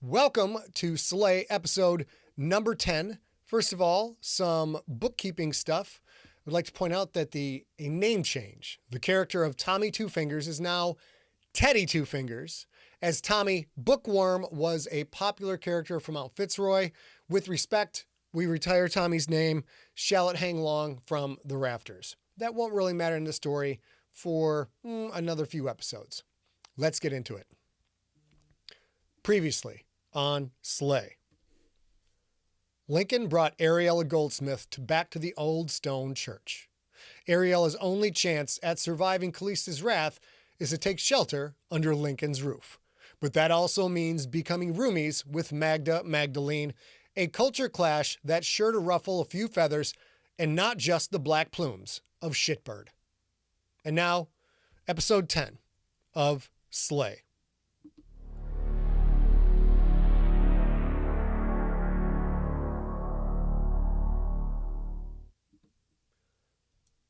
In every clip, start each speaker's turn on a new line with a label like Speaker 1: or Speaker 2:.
Speaker 1: Welcome to Slay episode number 10. First of all, some bookkeeping stuff. I'd like to point out that a name change. The character of Tommy Two Fingers is now Teddy Two Fingers, as Tommy Bookworm was a popular character from Mount Fitzroy. With respect, we retire Tommy's name. Shall it hang long from the rafters? That won't really matter in the story for another few episodes. Let's get into it. Previously on Slay. Lincoln brought Ariella Goldsmith back to the old stone church. Ariella's only chance at surviving Callista's wrath is to take shelter under Lincoln's roof. But that also means becoming roomies with Magda Magdalene, a culture clash that's sure to ruffle a few feathers and not just the black plumes of Shitbird. And now, episode 10 of Slay.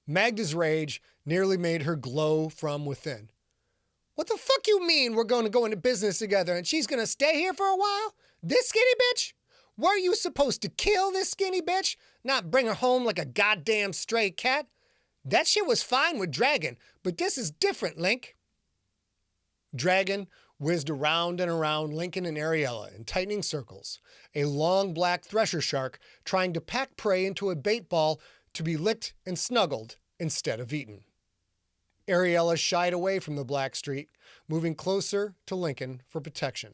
Speaker 1: Magda's rage nearly made her glow from within. What the fuck you mean we're going to go into business together and she's going to stay here for a while? This skinny bitch? Were you supposed to kill this skinny bitch? Not bring her home like a goddamn stray cat? That shit was fine with Dragon, but this is different, Link. Dragon whizzed around and around Lincoln and Ariella in tightening circles, a long black thresher shark trying to pack prey into a bait ball to be licked and snuggled instead of eaten. Ariella shied away from the black streak, moving closer to Lincoln for protection.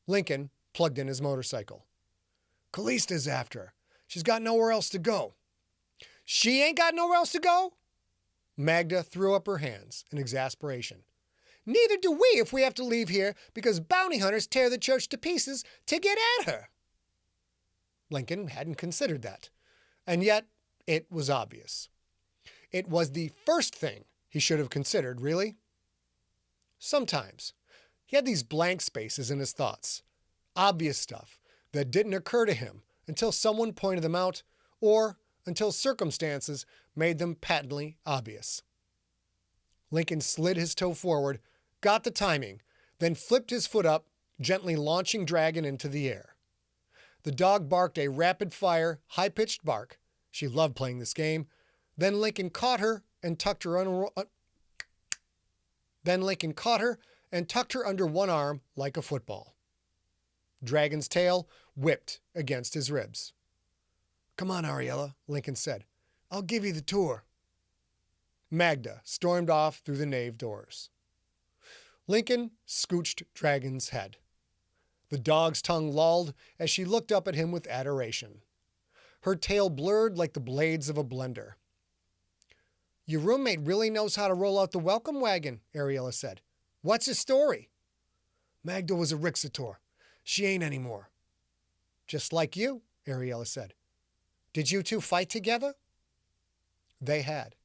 Speaker 1: Lincoln plugged in his motorcycle. Callista's after her. She's got nowhere else to go. She ain't got nowhere else to go? Magda threw up her hands in exasperation. Neither do we if we have to leave here because bounty hunters tear the church to pieces to get at her. Lincoln hadn't considered that, and yet it was obvious. It was the first thing he should have considered, really. Sometimes he had these blank spaces in his thoughts, obvious stuff that didn't occur to him until someone pointed them out or until circumstances made them patently obvious. Lincoln slid his toe forward, got the timing, then flipped his foot up, gently launching Dragon into the air. The dog barked a rapid-fire, high-pitched bark. She loved playing this game. Then Lincoln caught her and tucked her under one arm like a football. Dragon's tail whipped against his ribs. Come on, Ariella, Lincoln said. I'll give you the tour. Magda stormed off through the nave doors. Lincoln scooched Dragon's head. The dog's tongue lolled as she looked up at him with adoration. Her tail blurred like the blades of a blender. Your roommate really knows how to roll out the welcome wagon, Ariella said. What's his story? Magda was a Rixator. She ain't anymore. Just like you, Ariella said. Did you two fight together? They had.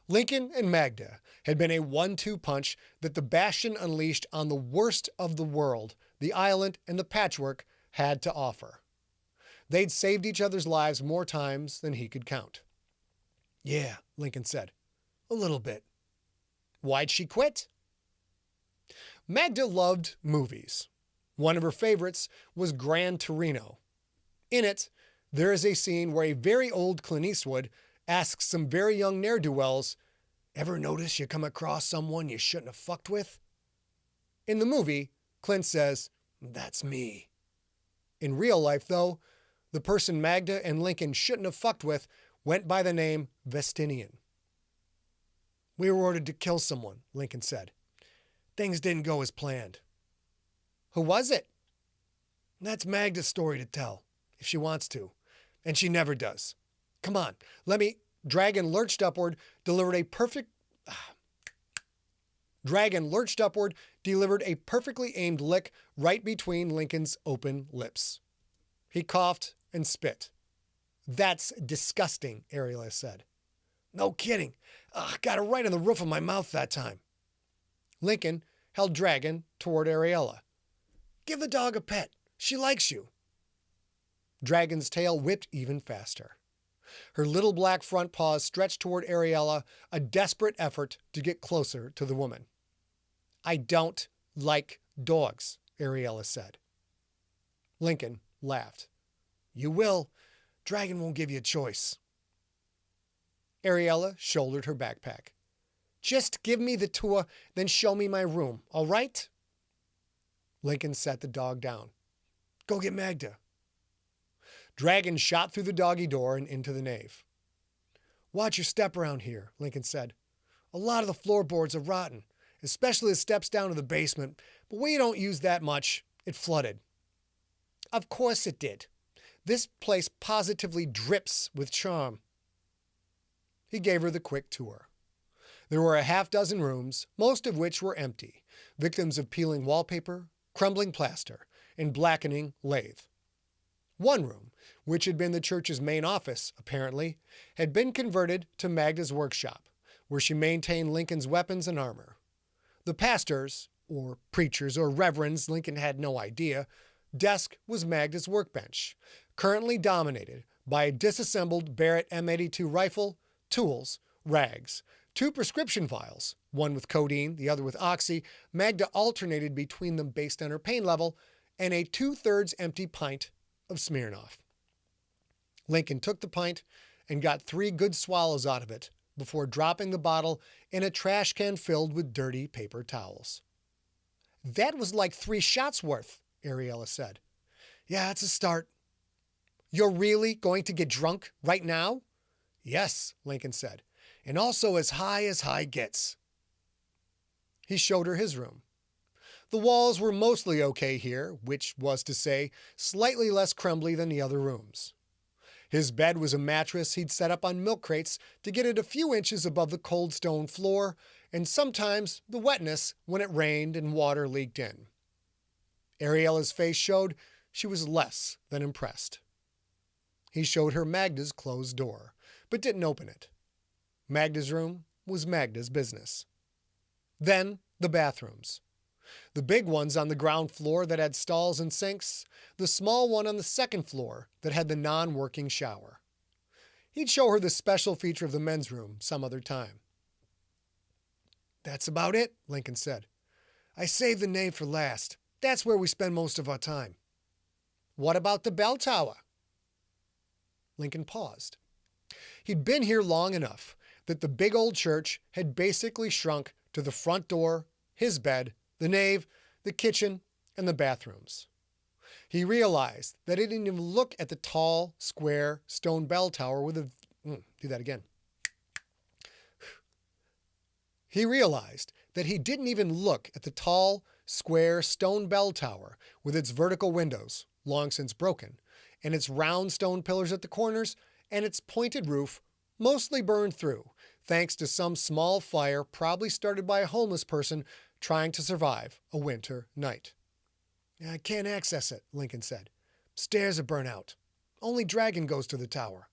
Speaker 1: Lincoln and Magda had been a 1-2 punch that the Bastion unleashed on the worst of the world the island and the patchwork had to offer. They'd saved each other's lives more times than he could count. Yeah, Lincoln said. A little bit. Why'd she quit? Magda loved movies. One of her favorites was Gran Torino. In it, there is a scene where a very old Clint Eastwood asks some very young ne'er-do-wells, ever notice you come across someone you shouldn't have fucked with? In the movie, Clint says, that's me. In real life, though, the person Magda and Lincoln shouldn't have fucked with went by the name Vestinian. We were ordered to kill someone, Lincoln said. Things didn't go as planned. Who was it? That's Magda's story to tell, if she wants to. And she never does. Come on, Dragon lurched upward, delivered a perfectly aimed lick right between Lincoln's open lips. He coughed and spit. That's disgusting, Ariella said. No kidding. Got it right on the roof of my mouth that time. Lincoln held Dragon toward Ariella. Give the dog a pet. She likes you. Dragon's tail whipped even faster. Her little black front paws stretched toward Ariella, a desperate effort to get closer to the woman. I don't like dogs, Ariella said. Lincoln laughed. You will. Dragon won't give you a choice. Ariella shouldered her backpack. Just give me the tour, then show me my room, all right? Lincoln set the dog down. Go get Magda. Dragon shot through the doggy door and into the nave. Watch your step around here, Lincoln said. A lot of the floorboards are rotten, especially the steps down to the basement, but we don't use that much. It flooded. Of course it did. This place positively drips with charm. He gave her the quick tour. There were a half-dozen rooms, most of which were empty, victims of peeling wallpaper, crumbling plaster, and blackening lathe. One room, which had been the church's main office, apparently, had been converted to Magda's workshop, where she maintained Lincoln's weapons and armor. The pastor's, or preacher's, or reverend's, Lincoln had no idea, desk was Magda's workbench, currently dominated by a disassembled Barrett M82 rifle, tools, rags, 2 prescription vials, one with codeine, the other with oxy. Magda alternated between them based on her pain level, and a 2/3 empty pint of Smirnoff. Lincoln took the pint and got 3 good swallows out of it before dropping the bottle in a trash can filled with dirty paper towels. That was like 3 shots worth, Ariella said. Yeah, it's a start. You're really going to get drunk right now? Yes, Lincoln said, and also as high gets. He showed her his room. The walls were mostly okay here, which was to say, slightly less crumbly than the other rooms. His bed was a mattress he'd set up on milk crates to get it a few inches above the cold stone floor, and sometimes the wetness when it rained and water leaked in. Ariella's face showed she was less than impressed. He showed her Magda's closed door, but didn't open it. Magda's room was Magda's business. Then the bathrooms. The big ones on the ground floor that had stalls and sinks, the small one on the second floor that had the non-working shower. He'd show her the special feature of the men's room some other time. That's about it, Lincoln said. I saved the nave for last. That's where we spend most of our time. What about the bell tower? Lincoln paused. He'd been here long enough that the big old church had basically shrunk to the front door, his bed, the nave, the kitchen, and the bathrooms. He realized that he didn't even look at the tall, square, stone bell tower with a... do that again. He realized that he didn't even look at the tall, square, stone bell tower with its vertical windows, long since broken, and its round stone pillars at the corners, and its pointed roof, mostly burned through, thanks to some small fire probably started by a homeless person trying to survive a winter night. I can't access it, Lincoln said. Stairs are burnt out. Only Dragon goes to the tower.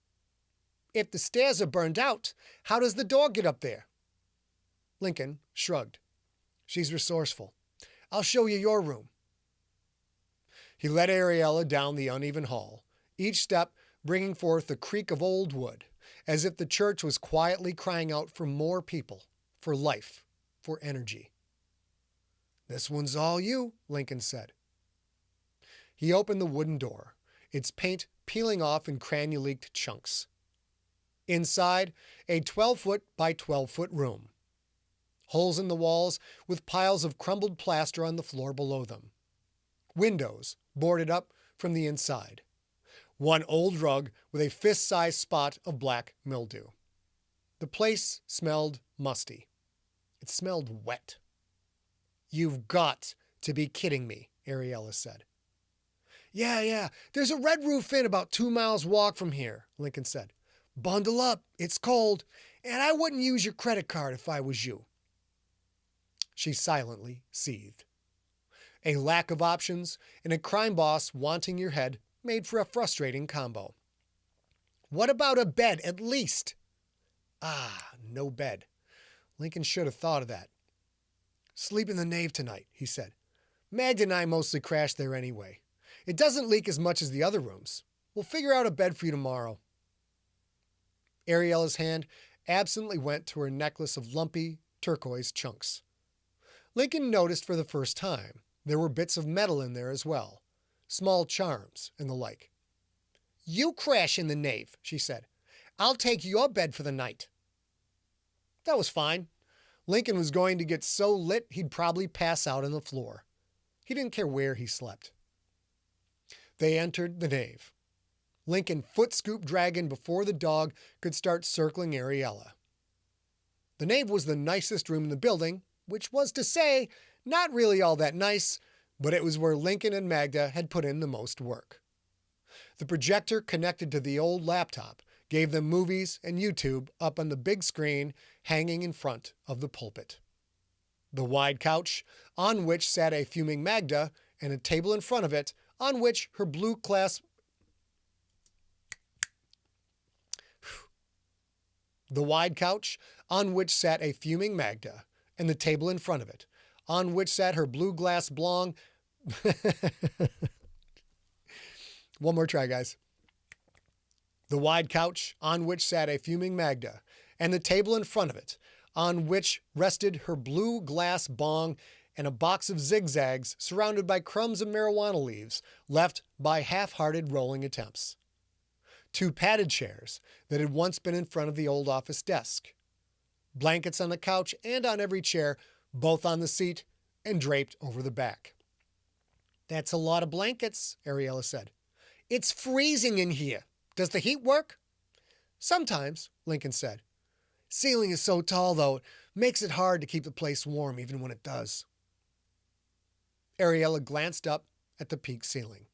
Speaker 1: If the stairs are burned out, how does the dog get up there? Lincoln shrugged. She's resourceful. I'll show you your room. He led Ariella down the uneven hall, each step bringing forth the creak of old wood, as if the church was quietly crying out for more people, for life, for energy. This one's all you, Lincoln said. He opened the wooden door, its paint peeling off in cranuleaked chunks. Inside, a 12-foot by 12-foot room. Holes in the walls with piles of crumbled plaster on the floor below them. Windows boarded up from the inside. One old rug with a fist-sized spot of black mildew. The place smelled musty. It smelled wet. You've got to be kidding me, Ariella said. Yeah, there's a red roof inn about 2 miles walk from here, Lincoln said. Bundle up, it's cold, and I wouldn't use your credit card if I was you. She silently seethed. A lack of options and a crime boss wanting your head made for a frustrating combo. What about a bed, at least? No bed. Lincoln should have thought of that. Sleep in the nave tonight, he said. Magda and I mostly crash there anyway. It doesn't leak as much as the other rooms. We'll figure out a bed for you tomorrow. Ariella's hand absently went to her necklace of lumpy turquoise chunks. Lincoln noticed for the first time there were bits of metal in there as well. small charms, and the like. "You crash in the nave," she said. "I'll take your bed for the night." That was fine. Lincoln was going to get so lit he'd probably pass out on the floor. He didn't care where he slept. They entered the nave. Lincoln foot-scooped Dragon before the dog could start circling Ariella. The nave was the nicest room in the building, which was to say, not really all that nice, but it was where Lincoln and Magda had put in the most work. The projector connected to the old laptop gave them movies and YouTube up on the big screen hanging in front of the pulpit. The wide couch, on which sat a fuming Magda, and a table in front of it, on which her blue class... The wide couch, on which sat a fuming Magda, and the table in front of it, on which sat her blue glass blonde... One more try, guys. The wide couch, on which sat a fuming Magda, and the table in front of it, on which rested her blue glass bong and a box of zigzags surrounded by crumbs of marijuana leaves left by half-hearted rolling attempts. 2 padded chairs that had once been in front of the old office desk. Blankets on the couch and on every chair, both on the seat and draped over the back. "That's a lot of blankets," Ariella said. "It's freezing in here. Does the heat work?" "Sometimes," Lincoln said. "Ceiling is so tall, though, it makes it hard to keep the place warm even when it does." Ariella glanced up at the peak ceiling.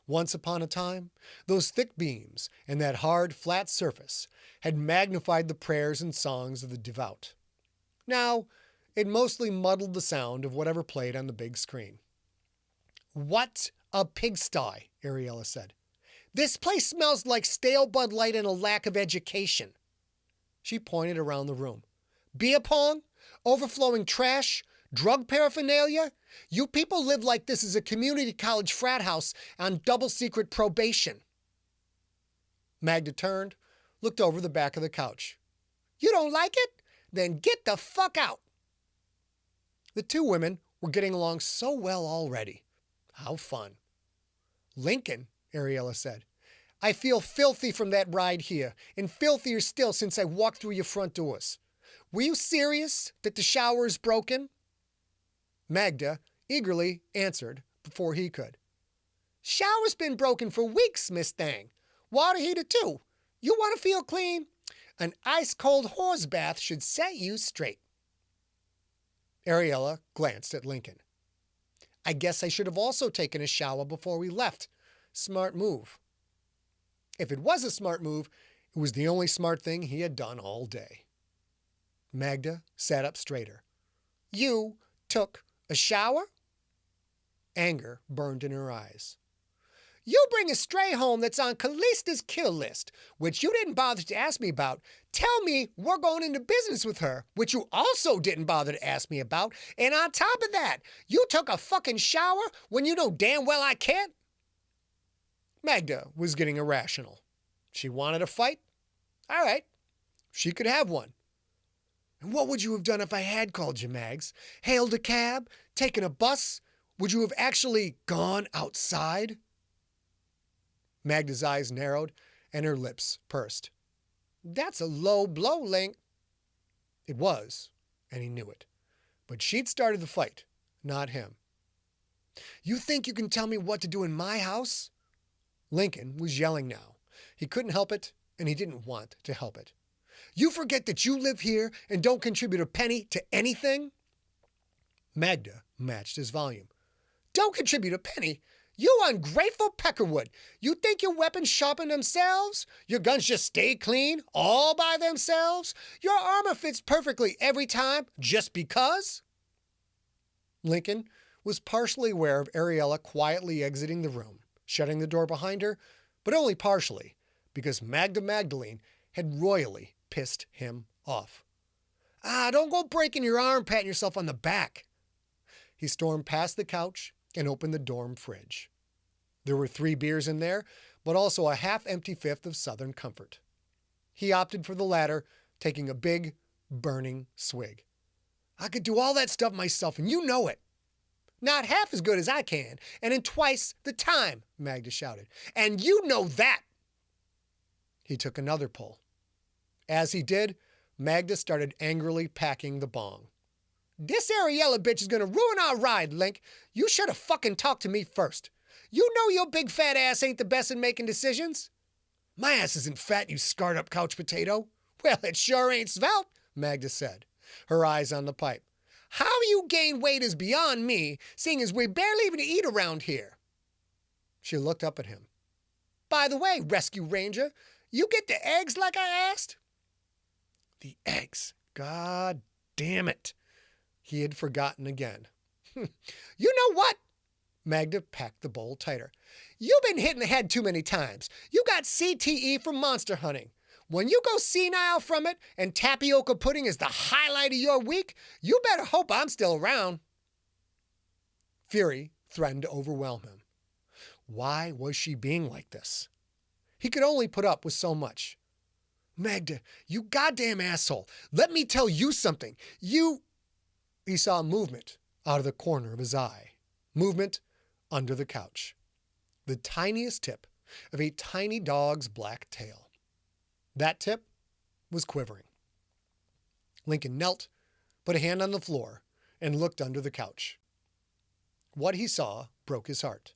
Speaker 1: Once upon a time, those thick beams and that hard, flat surface had magnified the prayers and songs of the devout. Now, it mostly muddled the sound of whatever played on the big screen. "What a pigsty," Ariella said. "This place smells like stale Bud Light and a lack of education." She pointed around the room. "Beer pong? Overflowing trash? Drug paraphernalia? You people live like this is a community college frat house on double-secret probation." Magda turned, looked over the back of the couch. "You don't like it? Then get the fuck out." The 2 women were getting along so well already. How fun. "Lincoln," Ariella said, "I feel filthy from that ride here, and filthier still since I walked through your front doors. Were you serious that the shower is broken?" Magda eagerly answered before he could. "Shower's been broken for weeks, Miss Thang. Water heater too. You want to feel clean? An ice-cold horse bath should set you straight." Ariella glanced at Lincoln. "I guess I should have also taken a shower before we left. Smart move." If it was a smart move, it was the only smart thing he had done all day. Magda sat up straighter. "You took a shower?" Anger burned in her eyes. "You bring a stray home that's on Callista's kill list, which you didn't bother to ask me about. Tell me we're going into business with her, which you also didn't bother to ask me about. And on top of that, you took a fucking shower when you know damn well I can't?" Magda was getting irrational. She wanted a fight? All right, she could have one. "And what would you have done if I had called you, Mags? Hailed a cab? Taken a bus? Would you have actually gone outside?" Magda's eyes narrowed and her lips pursed. "That's a low blow, Link." It was, and he knew it. But she'd started the fight, not him. "You think you can tell me what to do in my house?" Lincoln was yelling now. He couldn't help it, and he didn't want to help it. "You forget that you live here and don't contribute a penny to anything?" Magda matched his volume. "Don't contribute a penny? You ungrateful peckerwood! You think your weapons sharpen themselves? Your guns just stay clean all by themselves? Your armor fits perfectly every time just because?" Lincoln was partially aware of Ariella quietly exiting the room, shutting the door behind her, but only partially, because Magda Magdalene had royally pissed him off. Don't go breaking your arm patting yourself on the back." He stormed past the couch and opened the dorm fridge. There were 3 beers in there, but also a half-empty fifth of Southern Comfort. He opted for the latter, taking a big, burning swig. "I could do all that stuff myself, and you know it." Not half as good as I can, and in twice the time, Magda shouted. And you know that. He took another pull. As he did, Magda started angrily packing the bong. This Ariella bitch is gonna ruin our ride, Link. You should have fucking talked to me first. You know your big fat ass ain't the best at making decisions. My ass isn't fat, you scarred up couch potato. Well, it sure ain't svelte, Magda said, her eyes on the pipe. How you gain weight is beyond me, seeing as we barely even eat around here. She looked up at him. By the way, Rescue Ranger, you get the eggs like I asked? The eggs. God damn it. He had forgotten again. You know what? Magda packed the bowl tighter. You've been hit in the head too many times. You got CTE from monster hunting. When you go senile from it and tapioca pudding is the highlight of your week, you better hope I'm still around. Fury threatened to overwhelm him. Why was she being like this? He could only put up with so much. Magda, you goddamn asshole. Let me tell you something. He saw movement out of the corner of his eye. Movement under the couch. The tiniest tip of a tiny dog's black tail. That tip was quivering. Lincoln knelt, put a hand on the floor, and looked under the couch. What he saw broke his heart.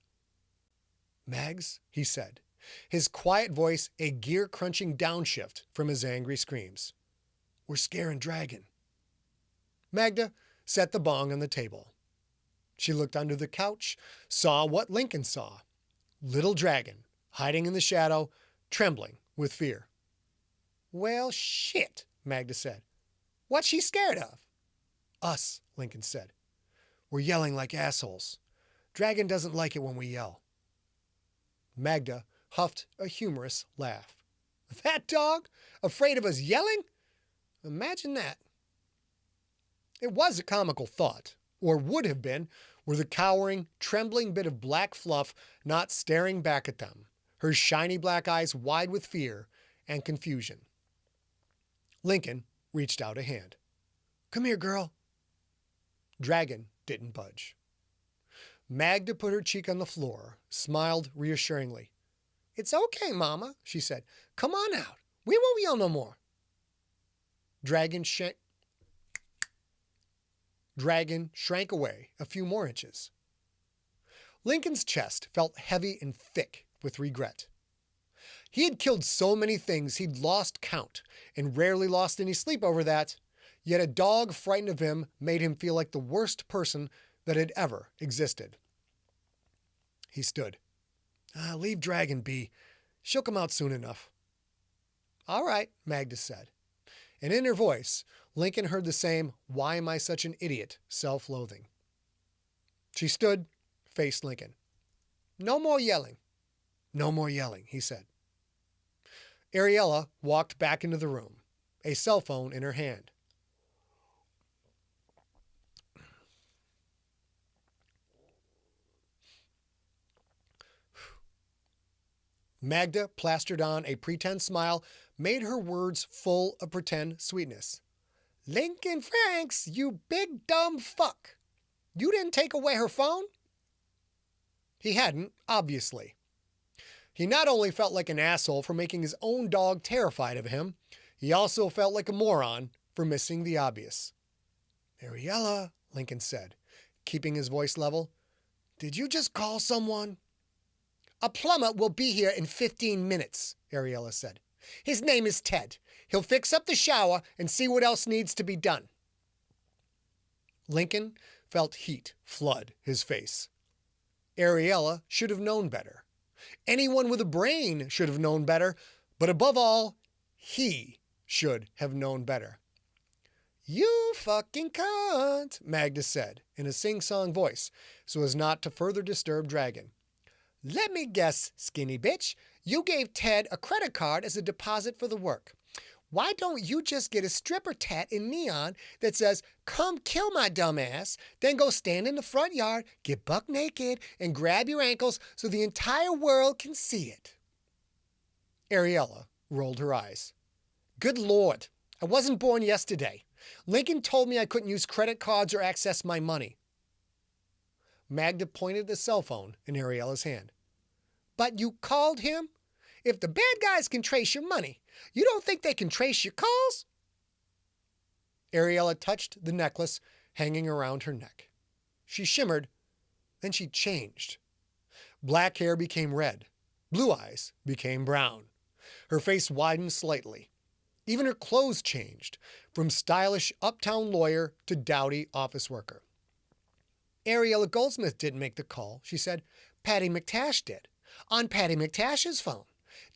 Speaker 1: Mags, he said, his quiet voice a gear-crunching downshift from his angry screams. We're scaring Dragon. Magda set the bong on the table. She looked under the couch, saw what Lincoln saw. Little Dragon, hiding in the shadow, trembling with fear. Well, shit, Magda said. What's she scared of? Us, Lincoln said. We're yelling like assholes. Dragon doesn't like it when we yell. Magda huffed a humorous laugh. That dog? Afraid of us yelling? Imagine that. It was a comical thought, or would have been, were the cowering, trembling bit of black fluff not staring back at them, her shiny black eyes wide with fear and confusion. Lincoln reached out a hand. Come here, girl. Dragon didn't budge. Magda put her cheek on the floor, smiled reassuringly. It's okay, Mama, she said. Come on out. We won't yell no more. Dragon shrank away a few more inches. Lincoln's chest felt heavy and thick with regret. He had killed so many things he'd lost count and rarely lost any sleep over that, yet a dog frightened of him made him feel like the worst person that had ever existed. He stood. Leave Dragon be. She'll come out soon enough. All right, Magda said. And in her voice, Lincoln heard the same, why am I such an idiot, self-loathing. She stood, faced Lincoln. No more yelling. No more yelling, he said. Ariella walked back into the room, a cell phone in her hand. Magda plastered on a pretend smile, made her words full of pretend sweetness. Lincoln Franks, you big dumb fuck. You didn't take away her phone? He hadn't, obviously. He not only felt like an asshole for making his own dog terrified of him, he also felt like a moron for missing the obvious. Ariella, Lincoln said, keeping his voice level, did you just call someone? A plumber will be here in 15 minutes, Ariella said. His name is Ted. He'll fix up the shower and see what else needs to be done. Lincoln felt heat flood his face. Ariella should have known better. Anyone with a brain should have known better, but above all, he should have known better. You fucking cunt, Magda said in a sing-song voice so as not to further disturb Dragon. Let me guess, skinny bitch, you gave Ted a credit card as a deposit for the work. Why don't you just get a stripper tat in neon that says, come kill my dumb ass, then go stand in the front yard, get buck naked, and grab your ankles so the entire world can see it? Ariella rolled her eyes. Good Lord, I wasn't born yesterday. Lincoln told me I couldn't use credit cards or access my money. Magda pointed the cell phone in Ariella's hand. But you called him? If the bad guys can trace your money, you don't think they can trace your calls? Ariella touched the necklace hanging around her neck. She shimmered, then she changed. Black hair became red. Blue eyes became brown. Her face widened slightly. Even her clothes changed, from stylish uptown lawyer to dowdy office worker. Ariella Goldsmith didn't make the call, she said. Patty McTash did, on Patty McTash's phone.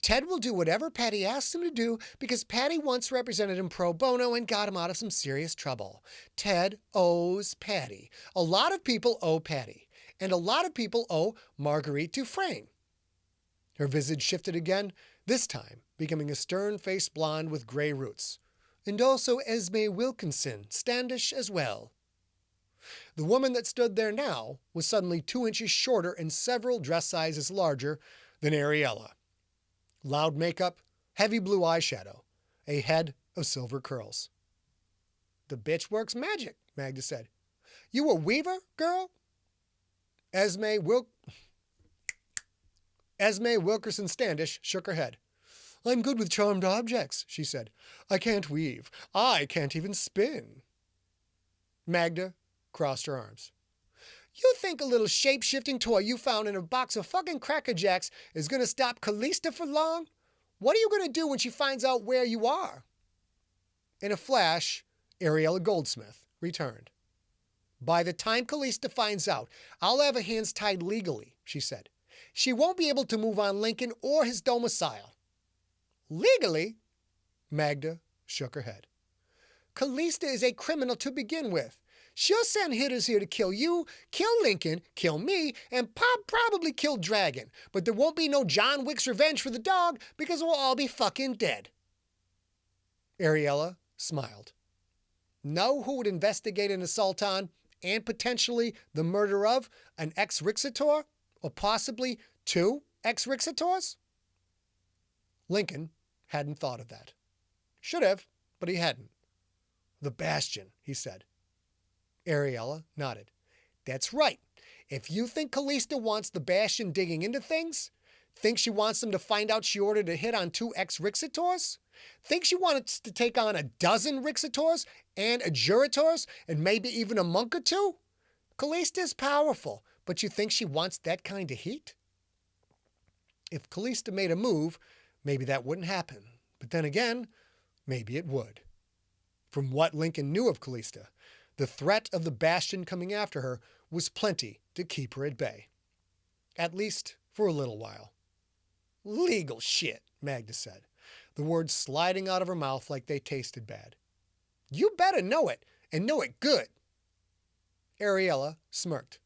Speaker 1: Ted will do whatever Patty asks him to do because Patty once represented him pro bono and got him out of some serious trouble. Ted owes Patty. A lot of people owe Patty, and a lot of people owe Marguerite Dufresne. Her visage shifted again, this time becoming a stern-faced blonde with gray roots. And also Esme Wilkinson, Standish as well. The woman that stood there now was suddenly 2 inches shorter and several dress sizes larger than Ariella. Loud makeup, heavy blue eyeshadow, a head of silver curls. The bitch works magic, Magda said. You a weaver, girl? Esme Wilkerson Standish shook her head. I'm good with charmed objects, she said. I can't weave. I can't even spin. Magda crossed her arms. You think a little shape-shifting toy you found in a box of fucking Cracker Jacks is going to stop Callista for long? What are you going to do when she finds out where you are? In a flash, Ariella Goldsmith returned. By the time Callista finds out, I'll have her hands tied legally, she said. She won't be able to move on Lincoln or his domicile. Legally? Magda shook her head. Callista is a criminal to begin with. She'll send hitters here to kill you, kill Lincoln, kill me, and probably kill Dragon. But there won't be no John Wick's revenge for the dog because we'll all be fucking dead. Ariella smiled. Know who would investigate an assault on, and potentially the murder of, an ex-Rixator? Or possibly 2 ex-Rixators? Lincoln hadn't thought of that. Should have, but he hadn't. The Bastion, he said. Ariella nodded. That's right. If you think Callista wants the Bastion digging into things, think she wants them to find out she ordered a hit on 2 ex-Rixators, think she wanted to take on a dozen Rixators and Adjurators and maybe even a monk or 2, Callista's powerful, but you think she wants that kind of heat? If Callista made a move, maybe that wouldn't happen. But then again, maybe it would. From what Lincoln knew of Callista, the threat of the Bastion coming after her was plenty to keep her at bay. At least for a little while. Legal shit, Magda said, the words sliding out of her mouth like they tasted bad. You better know it, and know it good. Ariella smirked.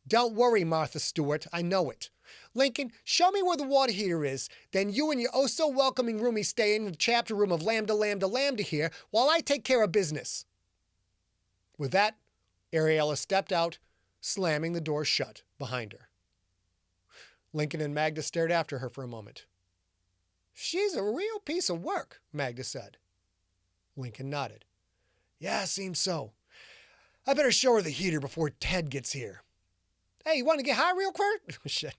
Speaker 1: Don't worry, Martha Stewart, I know it. Lincoln, show me where the water heater is. Then you and your oh-so-welcoming roomie stay in the chapter room of Lambda Lambda Lambda here while I take care of business. With that, Ariella stepped out, slamming the door shut behind her. Lincoln and Magda stared after her for a moment. She's a real piece of work, Magda said. Lincoln nodded. Yeah, seems so. I better show her the heater before Ted gets here. Hey, you want to get high real quick? Shit.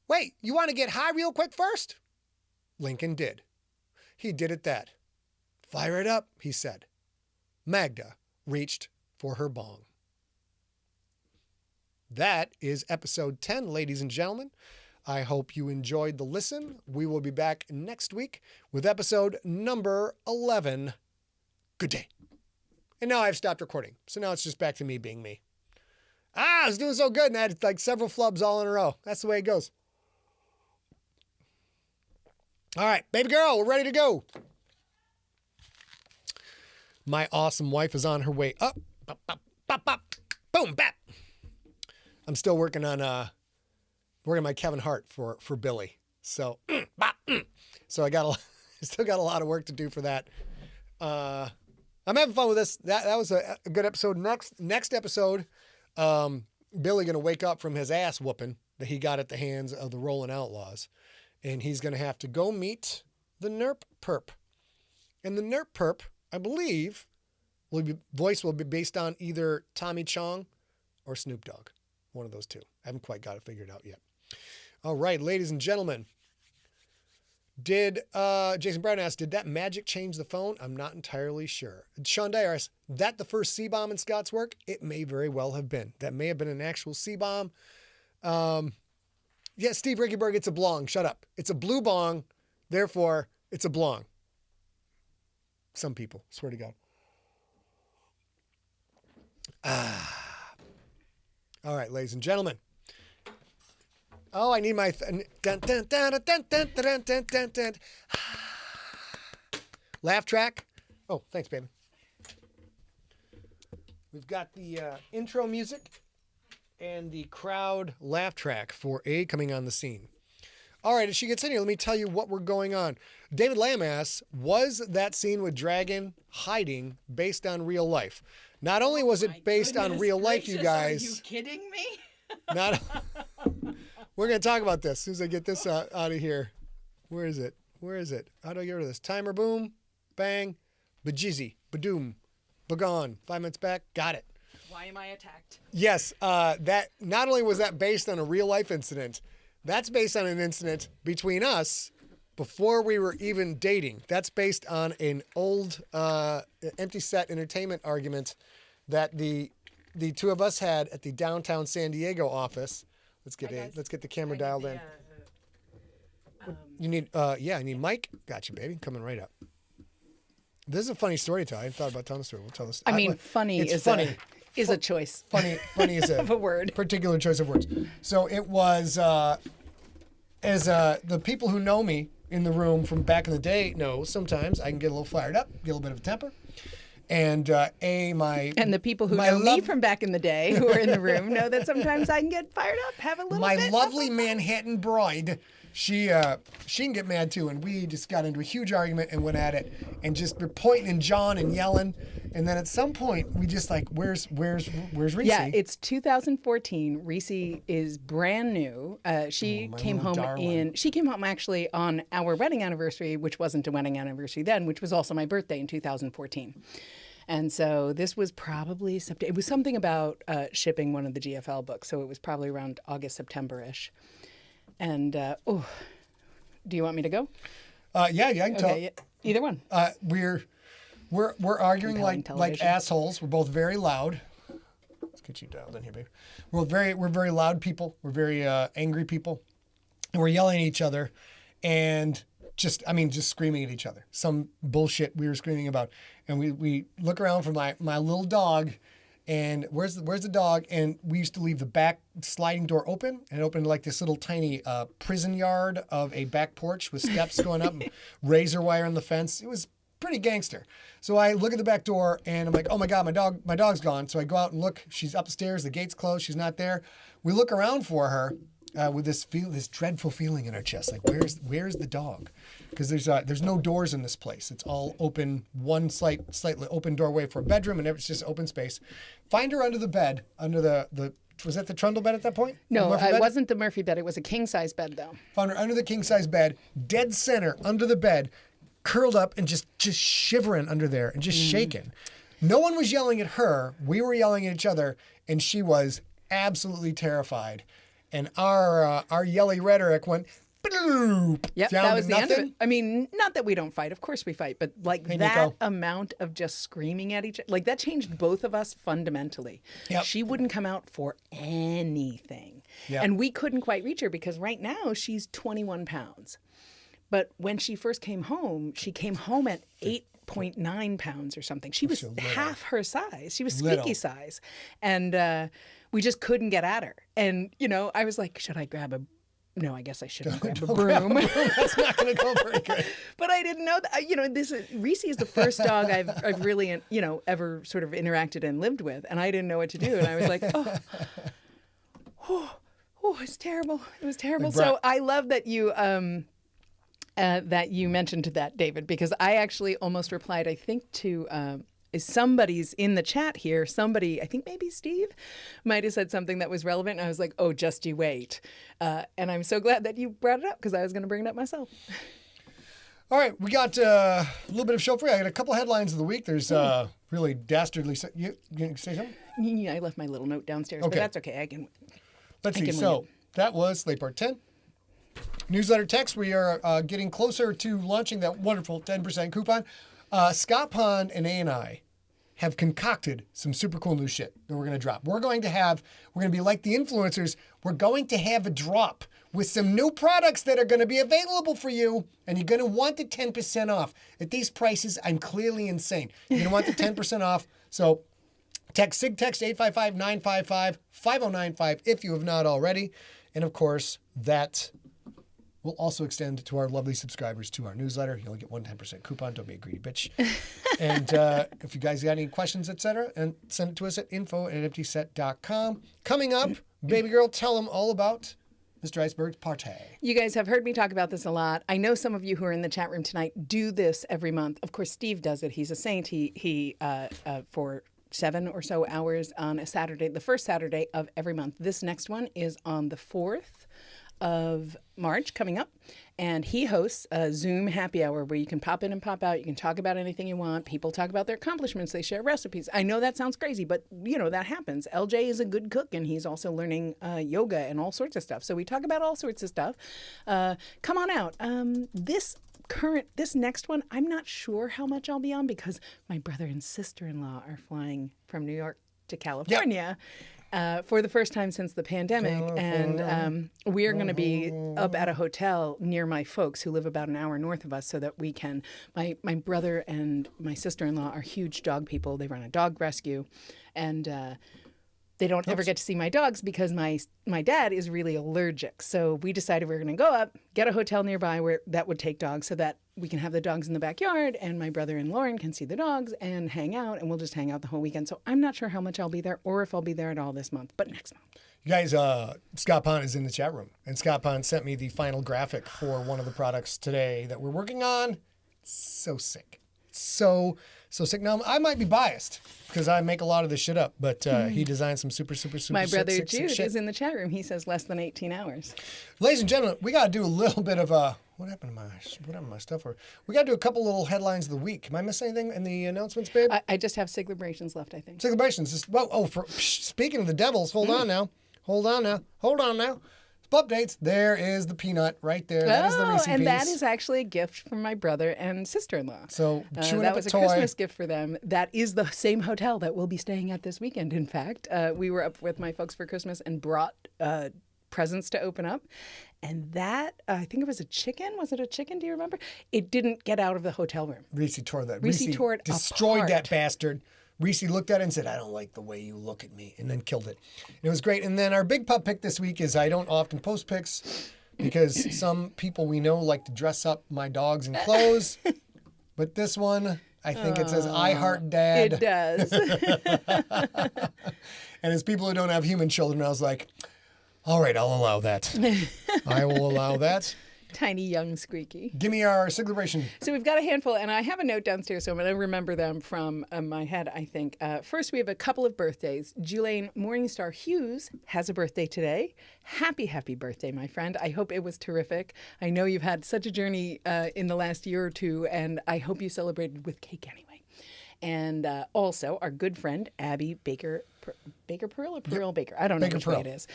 Speaker 1: Wait, you want to get high real quick first? Lincoln did. He did at that. Fire it up, he said. Magda reached for her bong. That is episode 10, ladies and gentlemen. I hope you enjoyed the listen. We will be back next week with episode number 11. Good day. And now I've stopped recording, so now it's just back to me being me. I was doing so good, and I had like several flubs all in a row. That's the way it goes. All right, baby girl, we're ready to go. My awesome wife is on her way up. Bop, bop, bop, bop. Boom, bap. I'm still working on my Kevin Hart for Billy. So, so I still got a lot of work to do for that. I'm having fun with this. That was a good episode. Next episode, Billy gonna wake up from his ass whooping that he got at the hands of the Rolling Outlaws, and he's gonna have to go meet the Nerp Perp. And the Nerp Perp, I believe, voice will be based on either Tommy Chong or Snoop Dogg. One of those two. I haven't quite got it figured out yet. All right, ladies and gentlemen. Did Jason Brown ask, did that magic change the phone? I'm not entirely sure. Sean Dyer asks, that the first C-bomb in Scott's work? It may very well have been. That may have been an actual C-bomb. Yeah, Steve Rickenberg, it's a blong. Shut up. It's a blue bong. Therefore, it's a blong. Some people, swear to God. All right, ladies and gentlemen. Oh, I need my laugh track. Oh, thanks, baby. We've got the intro music and the crowd laugh track for A coming on the scene. All right, as she gets in here, let me tell you what we're going on. David Lamb asks, was that scene with Dragon hiding based on real life? Not only was it based on real life, you guys.
Speaker 2: Are you kidding me?
Speaker 1: Not. We're going to talk about this as soon as I get this out of here. Where is it? Where is it? How do I get rid of this? Timer, boom, bang, bajizzy, badoom, bagone. 5 minutes back. Got it.
Speaker 2: Why am I attacked?
Speaker 1: Yes. That not only was that based on a real life incident, that's based on an incident between us before we were even dating. That's based on an old empty set entertainment argument that the two of us had at the downtown San Diego office. Let's get the camera dialed in. You need I need Mike. Got you, baby. Coming right up. This is a funny story to tell. I hadn't thought about telling the story. We'll tell this.
Speaker 2: Funny is a choice.
Speaker 1: Funny is a,
Speaker 2: of a word.
Speaker 1: Particular choice of words. So it was as the people who know me in the room from back in the day know, sometimes I can get a little fired up, get a little bit of a temper. And
Speaker 2: the people who know me from back in the day who are in the room know that sometimes I can get fired up, have a little
Speaker 1: my
Speaker 2: bit.
Speaker 1: Lovely Manhattan bride, she can get mad too, and we just got into a huge argument and went at it, and just were pointing and jawing and yelling, and then at some point we just like, where's Reese?
Speaker 2: Yeah, it's 2014. Reese is brand new. She came home actually on our wedding anniversary, which wasn't a wedding anniversary then, which was also my birthday in 2014. And so this was probably it was something about shipping one of the GFL books, so it was probably around August, September-ish. And do you want me to go?
Speaker 1: Yeah, I can tell.
Speaker 2: Okay, either one.
Speaker 1: We're arguing like assholes. We're both very loud. Let's get you dialed in here, baby. We're very loud people. We're very angry people, and we're yelling at each other, and just screaming at each other. Some bullshit we were screaming about, and we look around for my little dog, and where's the dog? And we used to leave the back sliding door open, and it opened like this little tiny prison yard of a back porch with steps going up, and razor wire on the fence. It was pretty gangster. So I look at the back door, and I'm like, oh my God, my dog's gone. So I go out and look. She's upstairs. The gate's closed. She's not there. We look around for her with this dreadful feeling in our chest, like where's the dog? Because there's no doors in this place. It's all open, one slightly open doorway for a bedroom, and it's just open space. Find her under the bed, under the was that the trundle bed at that point?
Speaker 2: No, it wasn't the Murphy bed. It was a king-size bed, though.
Speaker 1: Found her under the king-size bed, dead center, under the bed, curled up and just shivering under there and just shaking. No one was yelling at her. We were yelling at each other, and she was absolutely terrified. And our yelly rhetoric went bloop,
Speaker 2: yep,
Speaker 1: down
Speaker 2: that was
Speaker 1: to
Speaker 2: the
Speaker 1: nothing.
Speaker 2: end of it. I mean, not that we don't fight. Of course we fight. But that amount of just screaming at each other, like that changed both of us fundamentally.
Speaker 1: Yep.
Speaker 2: She wouldn't come out for anything.
Speaker 1: Yep.
Speaker 2: And we couldn't quite reach her because right now she's 21 pounds. But when she first came home, she came home at 8.9 pounds or something. She was half her size. She was squeaky size. And we just couldn't get at her. And, I was like, should I grab a... No, I guess I shouldn't grab a broom.
Speaker 1: That's not going to go very good.
Speaker 2: But I didn't know that. Reese is the first dog I've really, ever sort of interacted and lived with. And I didn't know what to do. And I was like, it's terrible. It was terrible. So I love that you... that you mentioned that, David, because I actually almost replied, I think, to somebody's in the chat here. Somebody, I think maybe Steve, might have said something that was relevant. And I was like, oh, just you wait. And I'm so glad that you brought it up because I was going to bring it up myself.
Speaker 1: All right, we got a little bit of show for you. I got a couple headlines of the week. There's really dastardly... You going to say something?
Speaker 2: I left my little note downstairs, but that's okay. I can...
Speaker 1: Let's see. So that was Slate Part 10. Newsletter text. We are getting closer to launching that wonderful 10% coupon. Scott Pond and I have concocted some super cool new shit that we're going to drop. We're going to be like the influencers. We're going to have a drop with some new products that are going to be available for you, and you're going to want the 10% off. At these prices, I'm clearly insane. You're going to want the 10% off. So text 855-955-5095 if you have not already. And of course, that will also extend to our lovely subscribers to our newsletter. You'll get 10% coupon. Don't be a greedy bitch. And if you guys got any questions, etc., and send it to us at info@emptyset.com. Coming up, baby girl, tell them all about Mr. Iceberg's party.
Speaker 2: You guys have heard me talk about this a lot. I know some of you who are in the chat room tonight do this every month. Of course, Steve does it. He's a saint. He for 7 or so hours on a Saturday, the first Saturday of every month. This next one is on the 4th of March coming up, and he hosts a Zoom happy hour where you can pop in and pop out. You can talk about anything you want. People talk about their accomplishments. They share recipes. I know that sounds crazy, but that happens. LJ is a good cook, and he's also learning yoga and all sorts of stuff. So we talk about all sorts of stuff. Come on out. This next one, I'm not sure how much I'll be on because my brother and sister-in-law are flying from New York to California. Yep. For the first time since the pandemic, and we're going to be up at a hotel near my folks who live about an hour north of us so that we can, my brother and my sister-in-law are huge dog people. They run a dog rescue, and they don't ever get to see my dogs because my dad is really allergic. So we decided we were going to go up, get a hotel nearby where that would take dogs so that we can have the dogs in the backyard and my brother and Lauren can see the dogs and hang out, and we'll just hang out the whole weekend. So I'm not sure how much I'll be there or if I'll be there at all this month, but next month.
Speaker 1: You guys, Scott Pond is in the chat room, and Scott Pond sent me the final graphic for one of the products today that we're working on. So sick. So sick. Now, I might be biased because I make a lot of this shit up, but he designed some super
Speaker 2: My brother
Speaker 1: sick
Speaker 2: Jude
Speaker 1: shit.
Speaker 2: is in the chat room. He says less than 18 hours.
Speaker 1: Ladies and gentlemen, we got to do a little bit of a... What happened to my stuff? We got to do a couple little headlines of the week. Am I missing anything in the announcements, babe?
Speaker 2: I just have celebrations left, I think.
Speaker 1: Celebrations. Speaking of the devils, hold on now. Updates. There is the peanut right there. That is the Reese's
Speaker 2: and
Speaker 1: piece.
Speaker 2: that is actually a gift from my brother and sister-in-law.
Speaker 1: So chewing
Speaker 2: that
Speaker 1: up
Speaker 2: was
Speaker 1: a
Speaker 2: a
Speaker 1: toy.
Speaker 2: Christmas gift for them. That is the same hotel that we'll be staying at this weekend. In fact, we were up with my folks for Christmas and brought presents to open up. And that, I think it was a chicken. Was it a chicken? Do you remember? It didn't get out of the hotel room.
Speaker 1: Reese tore that.
Speaker 2: Reese tore it
Speaker 1: destroyed
Speaker 2: apart.
Speaker 1: that bastard. Reese looked at it and said, "I don't like the way you look at me," and then killed it. It was great. And then our big pup pick this week is I don't often post pics because some people we know like to dress up my dogs in clothes. But this one, I think it says, "I heart dad."
Speaker 2: It does.
Speaker 1: And as people who don't have human children, I was like, all right, I'll allow that. I will allow that.
Speaker 2: Tiny, young, squeaky.
Speaker 1: Give me our celebration.
Speaker 2: So we've got a handful, and I have a note downstairs, so I'm going to remember them from my head, I think. First, we have a couple of birthdays. Julaine Morningstar Hughes has a birthday today. Happy birthday, my friend. I hope it was terrific. I know you've had such a journey in the last year or two, and I hope you celebrated with cake anyway. And also, our good friend, Abby Baker Pearl or Pearl Baker? I don't know which way it is.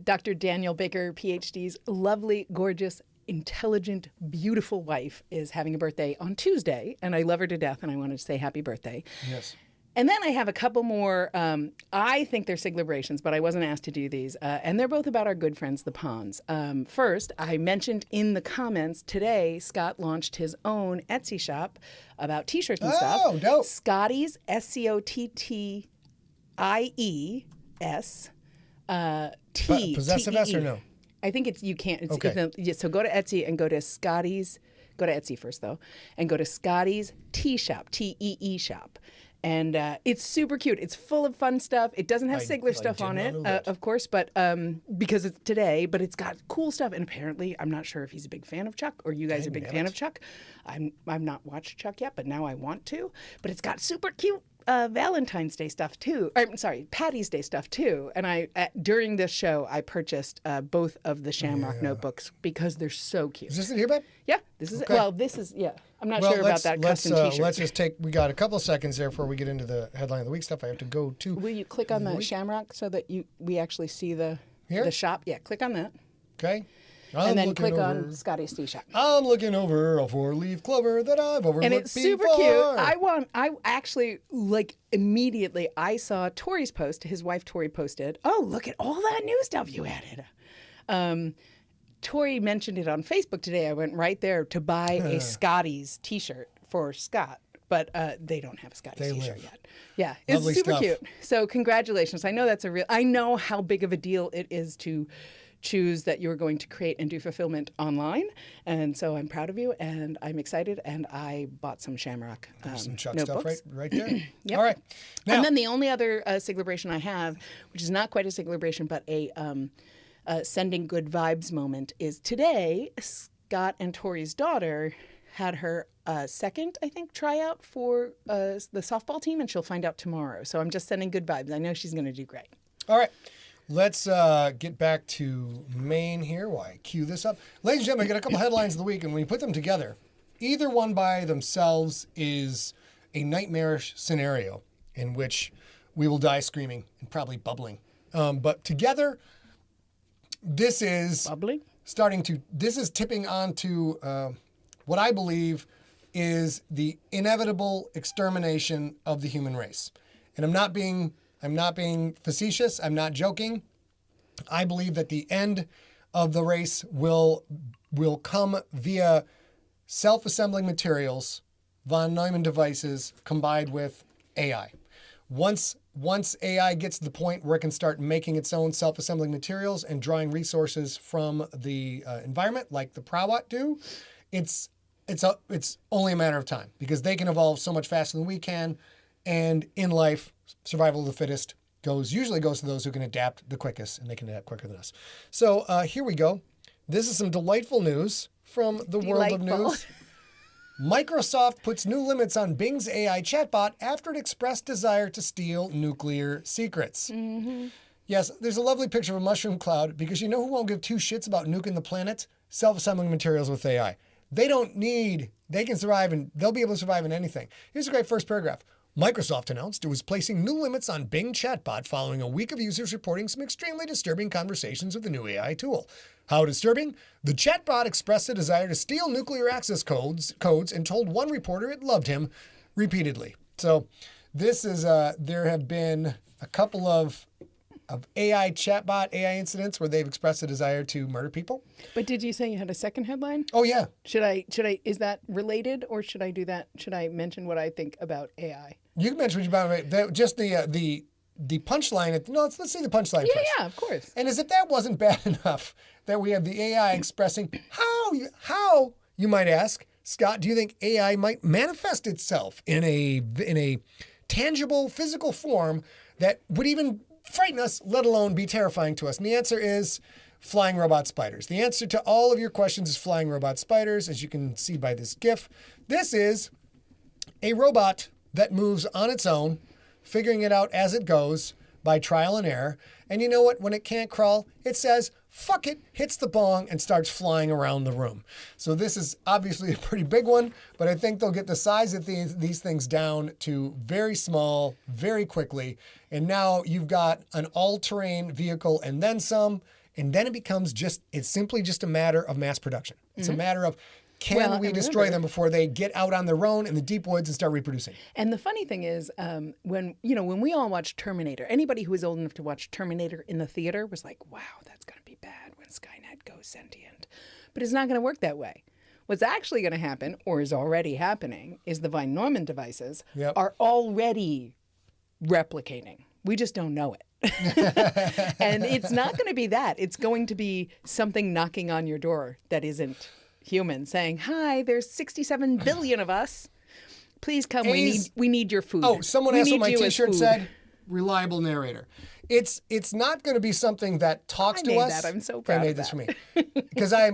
Speaker 2: Dr. Daniel Baker, PhD's lovely, gorgeous, intelligent, beautiful wife is having a birthday on Tuesday, and I love her to death, and I wanted to say happy birthday.
Speaker 1: Yes.
Speaker 2: And then I have a couple more, I think they're celebrations, but I wasn't asked to do these. And they're both about our good friends, the Ponds. First, I mentioned in the comments today, Scott launched his own Etsy shop about T-shirts and stuff.
Speaker 1: Oh, dope.
Speaker 2: Scotties, SCOTTIES, T.
Speaker 1: Possessive S or no?
Speaker 2: I think it's, you can't. It's,
Speaker 1: Okay.
Speaker 2: So go to Etsy and go to Scotties. Go to Etsy first, though, and go to Scotties Tea Shop, T-E-E shop. And it's super cute. It's full of fun stuff. It doesn't have Sigler stuff on it, of course, but because it's today, but it's got cool stuff. And apparently, I'm not sure if he's a big fan of Chuck or you guys are a big fan of Chuck. I've not watched Chuck yet, but now I want to. But it's got super cute Valentine's Day stuff too. I'm sorry, Patty's Day stuff too. And during this show, I purchased both of the Shamrock notebooks because they're so cute.
Speaker 1: Is this it here, babe?
Speaker 2: Yeah, this is okay. Well, this is I'm not sure about that custom T-shirt.
Speaker 1: Let's just take. We got a couple of seconds there before we get into the headline of the week stuff. I have to go to.
Speaker 2: Will you click on the Shamrock so that we actually see the shop? Yeah, click on that.
Speaker 1: Okay.
Speaker 2: And then click on Scotty's Tea Shop.
Speaker 1: I'm looking over a 4-leaf clover that I've overlooked.
Speaker 2: And it's super cute. I actually, immediately, I saw Tori's post. His wife, Tori, posted, "Oh, look at all that new stuff you added." Tori mentioned it on Facebook today. I went right there to buy a Scotty's T-shirt for Scott. But they don't have a Scotty's T-shirt yet. Yeah, it's
Speaker 1: Lovely
Speaker 2: super
Speaker 1: stuff.
Speaker 2: cute. So congratulations. I know I know how big of a deal it is to choose that you're going to create and do fulfillment online. And so I'm proud of you and I'm excited. And I bought some Shamrock
Speaker 1: some Chuck
Speaker 2: notebooks.
Speaker 1: stuff right there.
Speaker 2: Yep.
Speaker 1: All right. Now,
Speaker 2: and then the only other celebration I have, which is not quite a celebration, but a sending good vibes moment, is today. Scott and Tori's daughter had her second, I think, tryout for the softball team, and she'll find out tomorrow. So I'm just sending good vibes. I know she's going to do great.
Speaker 1: All right. Let's get back to Maine here. Why cue this up? Ladies and gentlemen, I got a couple headlines of the week, and when you put them together, either one by themselves is a nightmarish scenario in which we will die screaming and probably bubbling. But together, this is
Speaker 2: Bubbling?
Speaker 1: This is tipping onto what I believe is the inevitable extermination of the human race. And I'm not being facetious. I'm not joking. I believe that the end of the race will come via self-assembling materials, von Neumann devices, combined with AI. Once AI gets to the point where it can start making its own self-assembling materials and drawing resources from the environment, like the Prawat do, it's only a matter of time because they can evolve so much faster than we can. And in life, survival of the fittest usually goes to those who can adapt the quickest, and they can adapt quicker than us. So here we go. This is some delightful news from the world of news. Microsoft puts new limits on Bing's AI chatbot after it expressed desire to steal nuclear secrets. Mm-hmm. Yes, there's a lovely picture of a mushroom cloud because you know who won't give two shits about nuking the planet? Self-assembling materials with AI. They can survive, and they'll be able to survive in anything. Here's a great first paragraph. Microsoft announced it was placing new limits on Bing chatbot following a week of users reporting some extremely disturbing conversations with the new AI tool. How disturbing? The chatbot expressed a desire to steal nuclear access codes and told one reporter it loved him repeatedly. So this is, there have been a couple of AI AI incidents where they've expressed a desire to murder people.
Speaker 2: But did you say you had a second headline?
Speaker 1: Oh, yeah.
Speaker 2: Should I, is that related or should I do that? Should I mention what I think about AI?
Speaker 1: You can mention what you about just the punchline. Let's see the punchline first.
Speaker 2: Yeah, of course.
Speaker 1: And as if that wasn't bad enough that we have the AI expressing how you might ask, Scott, do you think AI might manifest itself in a tangible physical form that would even frighten us, let alone be terrifying to us? And the answer is flying robot spiders. The answer to all of your questions is flying robot spiders, as you can see by this GIF. This is a robot that moves on its own, figuring it out as it goes by trial and error. And you know what? When it can't crawl, it says, fuck it, hits the bong, and starts flying around the room. So this is obviously a pretty big one, but I think they'll get the size of these things down to very small, very quickly. And now you've got an all-terrain vehicle and then some, and then it's simply just a matter of mass production. It's a matter of, can we destroy them before they get out on their own in the deep woods and start reproducing?
Speaker 2: And the funny thing is, when we all watched Terminator, anybody who was old enough to watch Terminator in the theater was like, wow, that's going to be bad when Skynet goes sentient. But it's not going to work that way. What's actually going to happen, or is already happening, is the von Neumann devices are already replicating. We just don't know it. And it's not going to be that. It's going to be something knocking on your door that isn't human, saying, hi, there's 67 billion of us. Please come. We need your food.
Speaker 1: Oh, someone asked what my T-shirt said. reliable narrator. It's not going to be something that talks to us.
Speaker 2: That. I'm so proud.
Speaker 1: I made this for me because I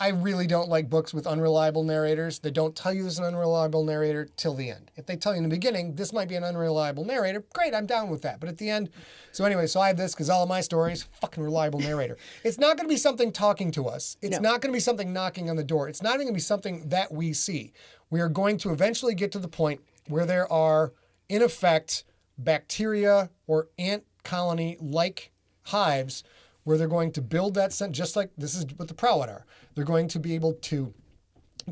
Speaker 1: really don't like books with unreliable narrators. They don't tell you it's an unreliable narrator till the end. If they tell you in the beginning this might be an unreliable narrator, great, I'm down with that. But at the end, so anyway, so I have this because all of my stories, fucking reliable narrator. It's not going to be something talking to us. It's not going to be something knocking on the door. It's not even going to be something that we see. We are going to eventually get to the point where there are, in effect, bacteria or ant colony-like hives where they're going to build that scent, just like this is what the prowlet are. They're going to be able to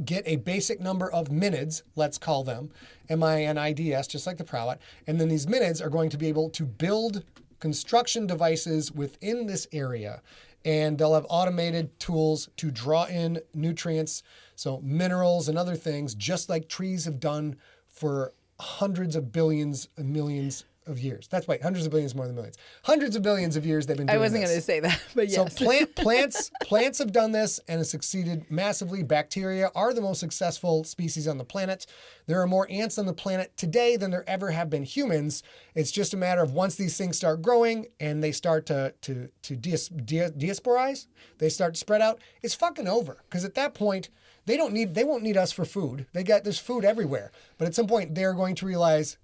Speaker 1: get a basic number of minids, let's call them, M-I-N-I-D-S, just like the prowlet, and then these minids are going to be able to build construction devices within this area, and they'll have automated tools to draw in nutrients, so minerals and other things, just like trees have done for hundreds of billions and millions of years. That's right, hundreds of billions more than millions. Hundreds of billions of years they've been doing this.
Speaker 2: I wasn't going to say that, but yes.
Speaker 1: So plants have done this and have succeeded massively. Bacteria are the most successful species on the planet. There are more ants on the planet today than there ever have been humans. It's just a matter of once these things start growing and they start to diasporize, they start to spread out, it's fucking over. Because at that point, they won't need us for food. There's food everywhere. But at some point, they're going to realize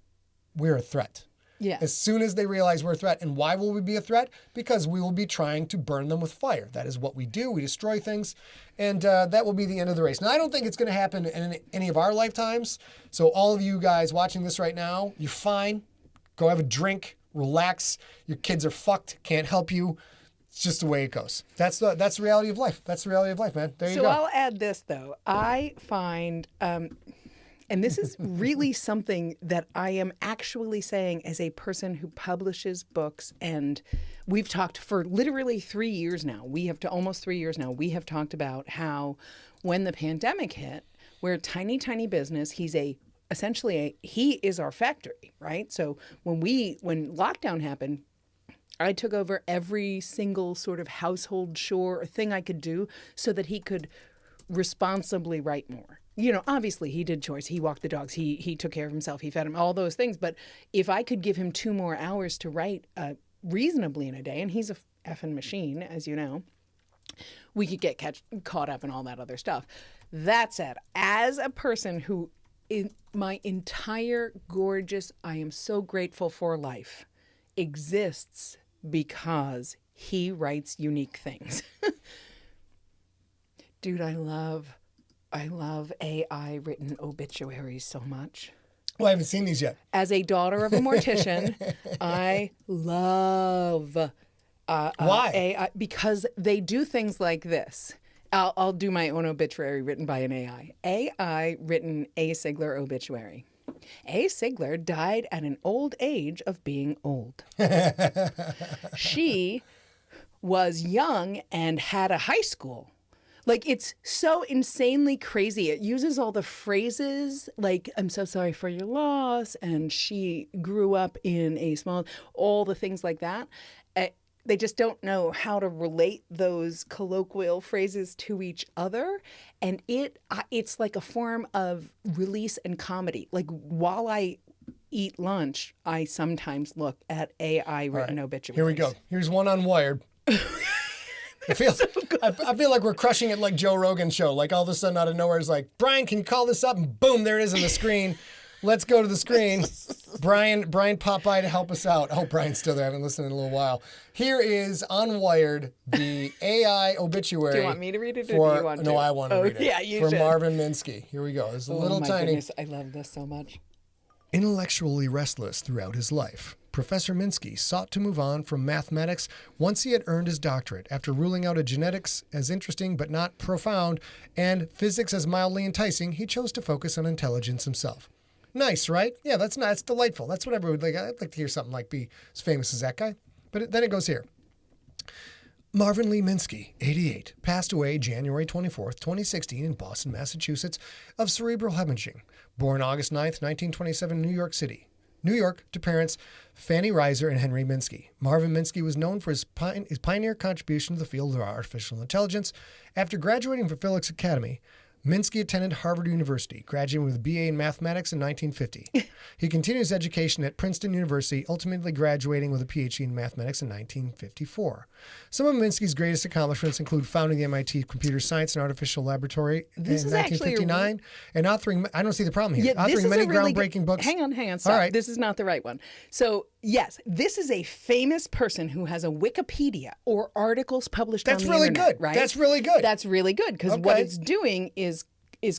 Speaker 1: we're a threat.
Speaker 2: Yeah.
Speaker 1: As soon as they realize we're a threat. And why will we be a threat? Because we will be trying to burn them with fire. That is what we do. We destroy things. And that will be the end of the race. Now, I don't think it's going to happen in any of our lifetimes. So all of you guys watching this right now, you're fine. Go have a drink. Relax. Your kids are fucked. Can't help you. It's just the way it goes. That's the reality of life. That's the reality of life, man. There you go.
Speaker 2: So I'll add this, though. I find... and this is really something that I am actually saying as a person who publishes books, and we've talked for literally 3 years now. Almost 3 years now. We have talked about how when the pandemic hit, we're a tiny, tiny business. He is our factory, right? So when lockdown happened, I took over every single sort of household chore or thing I could do so that he could responsibly write more. You know, obviously he did chores. He walked the dogs. He took care of himself. He fed him, all those things. But if I could give him 2 more hours to write reasonably in a day, and he's a effing machine, as you know, we could get caught up in all that other stuff. That said, as a person who in my entire gorgeous, I am so grateful for life exists because he writes unique things. Dude, I love AI written obituaries so much.
Speaker 1: Well, I haven't seen these yet.
Speaker 2: As a daughter of a mortician, I love
Speaker 1: Why?
Speaker 2: AI because they do things like this. I'll do my own obituary written by an AI. AI written A. Sigler obituary. A. Sigler died at an old age of being old. She was young and had a high school. Like, it's so insanely crazy. It uses all the phrases like, I'm so sorry for your loss, and she grew up in a small, all the things like that. They just don't know how to relate those colloquial phrases to each other. And it's like a form of release and comedy. Like, while I eat lunch, I sometimes look at AI written obituaries.
Speaker 1: Here we go. Here's one on Wired. I feel like we're crushing it like Joe Rogan's show. Like all of a sudden out of nowhere, it's like, Brian, can you call this up? And boom, there it is on the screen. Let's go to the screen. Brian pop by to help us out. Oh, Brian's still there. I haven't listened in a little while. Here is on Wired, the AI obituary.
Speaker 2: Do you want me to read it or do you want to?
Speaker 1: No, I want to read it.
Speaker 2: Yeah, you
Speaker 1: for
Speaker 2: should.
Speaker 1: Marvin Minsky. Here we go. It's a little tiny.
Speaker 2: Goodness, I love this so much.
Speaker 1: Intellectually restless throughout his life, Professor Minsky sought to move on from mathematics once he had earned his doctorate after ruling out a genetics as interesting but not profound and physics as mildly enticing. He chose to focus on intelligence himself. Nice, right? Yeah, that's nice. It's delightful. That's what everyone would like. I'd like to hear something like be as famous as that guy. But then it goes here. Marvin Lee Minsky, 88, passed away January 24th, 2016 in Boston, Massachusetts, of cerebral hemorrhaging. Born August 9th, 1927 in New York City. New York, to parents Fanny Reiser and Henry Minsky. Marvin Minsky was known for his pioneer contribution to the field of artificial intelligence. After graduating from Phillips Academy, Minsky attended Harvard University, graduating with a BA in mathematics in 1950. He continued his education at Princeton University, ultimately graduating with a PhD in mathematics in 1954. Some of Minsky's greatest accomplishments include founding the MIT Computer Science and Artificial Laboratory in 1959 and authoring, I don't see the problem here, authoring many groundbreaking books.
Speaker 2: Hang on, stop.
Speaker 1: All right.
Speaker 2: This is not the right one. So, yes, this is a famous person who has a Wikipedia or articles published on the internet.
Speaker 1: That's really good.
Speaker 2: Right?
Speaker 1: That's really good.
Speaker 2: That's really good because what it's doing is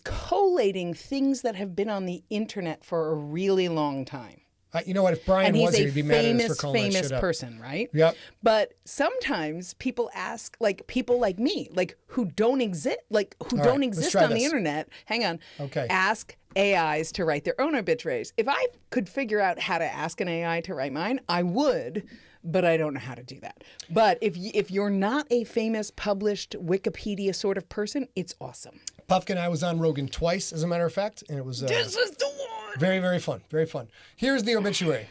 Speaker 2: collating things that have been on the internet for a really long time.
Speaker 1: You know what? If Brian was here, he'd be mad at us for calling that shit up.
Speaker 2: Famous person, right?
Speaker 1: Yep.
Speaker 2: But sometimes people ask, like people like me, like who don't exist, don't exist on the internet. Hang on.
Speaker 1: Okay.
Speaker 2: Ask AIs to write their own obituaries. If I could figure out how to ask an AI to write mine, I would. But I don't know how to do that. But if you're not a famous, published Wikipedia sort of person, it's awesome.
Speaker 1: Puffkin, I was on Rogan twice, as a matter of fact, and it was
Speaker 2: This is the one.
Speaker 1: Very, very fun. Very fun. Here's the obituary.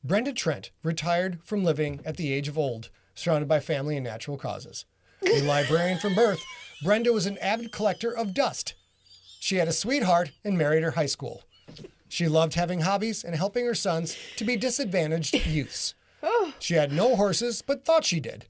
Speaker 1: Brenda Trent retired from living at the age of old, surrounded by family and natural causes. A librarian from birth, Brenda was an avid collector of dust. She had a sweetheart and married her high school. She loved having hobbies and helping her sons to be disadvantaged youths. She had no horses, but thought she did.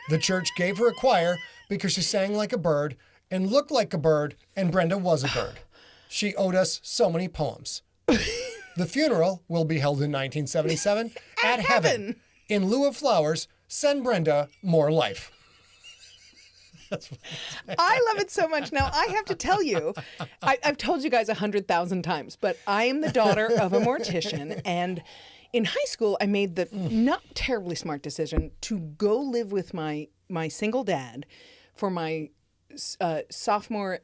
Speaker 1: The church gave her a choir because she sang like a bird and looked like a bird, and Brenda was a bird. She owed us so many poems. The funeral will be held in 1977 at Heaven. In lieu of flowers, send Brenda more life.
Speaker 2: I love it so much. Now, I have to tell you, I've told you guys 100,000 times, but I am the daughter of a mortician. And in high school, I made the not terribly smart decision to go live with my single dad for my sophomore,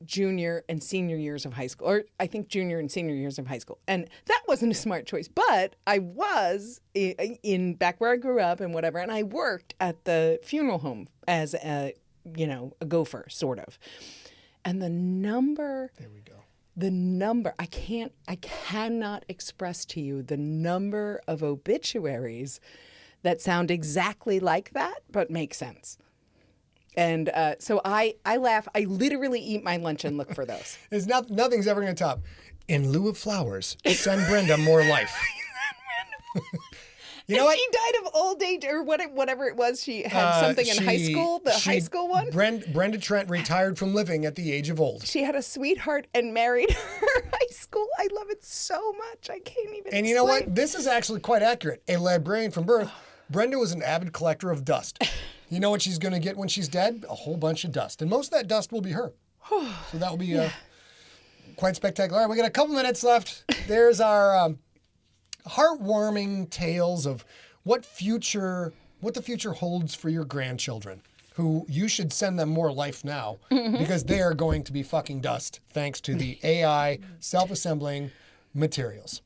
Speaker 2: junior, and senior years of high school. Or I think junior and senior years of high school. And that wasn't a smart choice. But I was in back where I grew up and whatever. And I worked at the funeral home as a gopher, sort of. And the number. There we go. The number, I cannot express to you the number of obituaries that sound exactly like that, but make sense. And so I laugh. I literally eat my lunch and look for those.
Speaker 1: Nothing's ever going to top. In lieu of flowers, send Brenda more life.
Speaker 2: You know what? She died of old age or whatever it was. She had something in high school, high school one.
Speaker 1: Brenda Trent retired from living at the age of old.
Speaker 2: She had a sweetheart and married her high school. I love it so much. I can't even
Speaker 1: And you know what? This is actually quite accurate. A librarian from birth, Brenda was an avid collector of dust. You know what she's going to get when she's dead? A whole bunch of dust. And most of that dust will be her. So that will be quite spectacular. All right, we got a couple minutes left. There's our heartwarming tales of what the future holds for your grandchildren, who you should send them more life now because they are going to be fucking dust thanks to the AI self-assembling materials.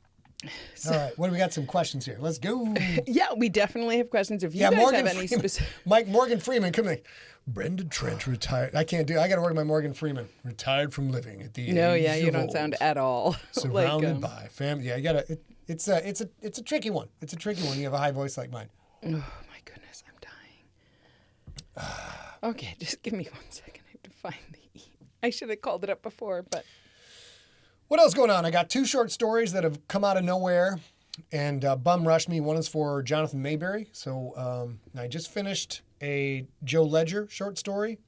Speaker 1: All right, what do we got? Some questions here. Let's go.
Speaker 2: Yeah, we definitely have questions. If you guys have any specific...
Speaker 1: Morgan Freeman, come in. Brenda Trent retired. I can't do it. I got to work my Morgan Freeman. Retired from living at the age of old.
Speaker 2: No, yeah, you don't sound at all.
Speaker 1: Surrounded by family. Yeah, you got to... It's a tricky one. It's a tricky one. You have a high voice like mine.
Speaker 2: Oh my goodness, I'm dying. Okay, just give me 1 second. I have to find the. I should have called it up before, but.
Speaker 1: What else going on? I got 2 short stories that have come out of nowhere and bum rushed me. One is for Jonathan Mayberry. So I just finished a Joe Ledger short story,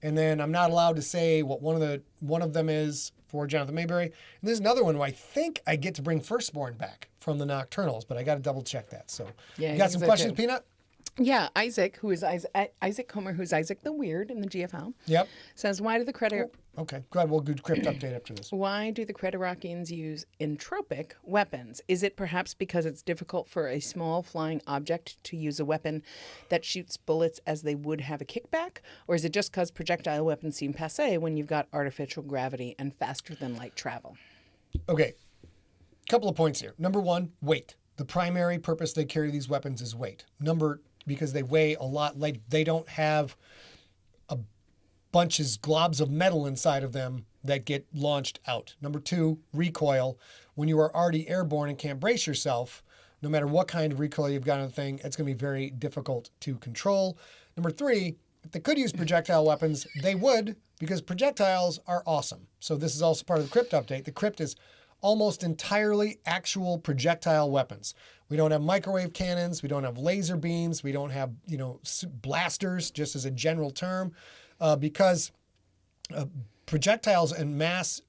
Speaker 1: and then I'm not allowed to say what one of them is for Jonathan Mayberry. And there's another one where I think I get to bring Firstborn back from the Nocturnals, but I got to double check that. So you got some questions, Peanut?
Speaker 2: Yeah, Isaac, who is Isaac Comer, who's Isaac the Weird in the GFL.
Speaker 1: Yep.
Speaker 2: Says, why do the
Speaker 1: Okay, go ahead. We'll do crypt update after this.
Speaker 2: Why do the Creterakians use entropic weapons? Is it perhaps because it's difficult for a small flying object to use a weapon that shoots bullets as they would have a kickback? Or is it just because projectile weapons seem passé when you've got artificial gravity and faster than light travel?
Speaker 1: Okay, couple of points here. Number 1, weight. The primary purpose they carry these weapons is weight. Because they weigh a lot. Like they don't have globs of metal inside of them that get launched out. Number 2, recoil. When you are already airborne and can't brace yourself, no matter what kind of recoil you've got on the thing, it's going to be very difficult to control. Number 3, if they could use projectile weapons, they would, because projectiles are awesome. So this is also part of the Crypt update. The Crypt is almost entirely actual projectile weapons. We don't have microwave cannons. We don't have laser beams. We don't have, blasters, just as a general term, because projectiles and mass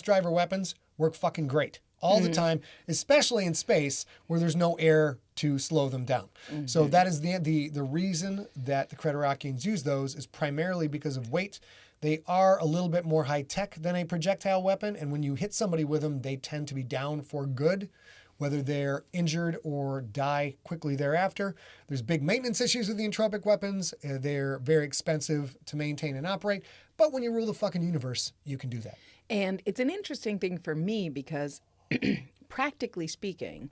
Speaker 1: driver weapons work fucking great all the time, especially in space where there's no air to slow them down. So that is the reason that the Creterakians use those is primarily because of weight. They are a little bit more high-tech than a projectile weapon, and when you hit somebody with them, they tend to be down for good, whether they're injured or die quickly thereafter. There's big maintenance issues with the entropic weapons. They're very expensive to maintain and operate, but when you rule the fucking universe, you can do that.
Speaker 2: And it's an interesting thing for me because, practically speaking,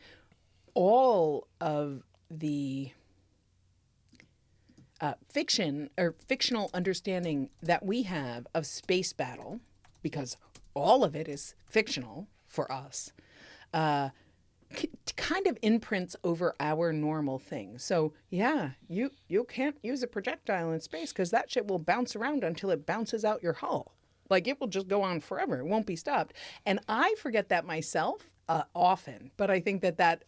Speaker 2: all of the fiction or fictional understanding that we have of space battle, because all of it is fictional for us, kind of imprints over our normal things. So yeah, you can't use a projectile in space because that shit will bounce around until it bounces out your hull. Like it will just go on forever. It won't be stopped. And I forget that myself often, but I think that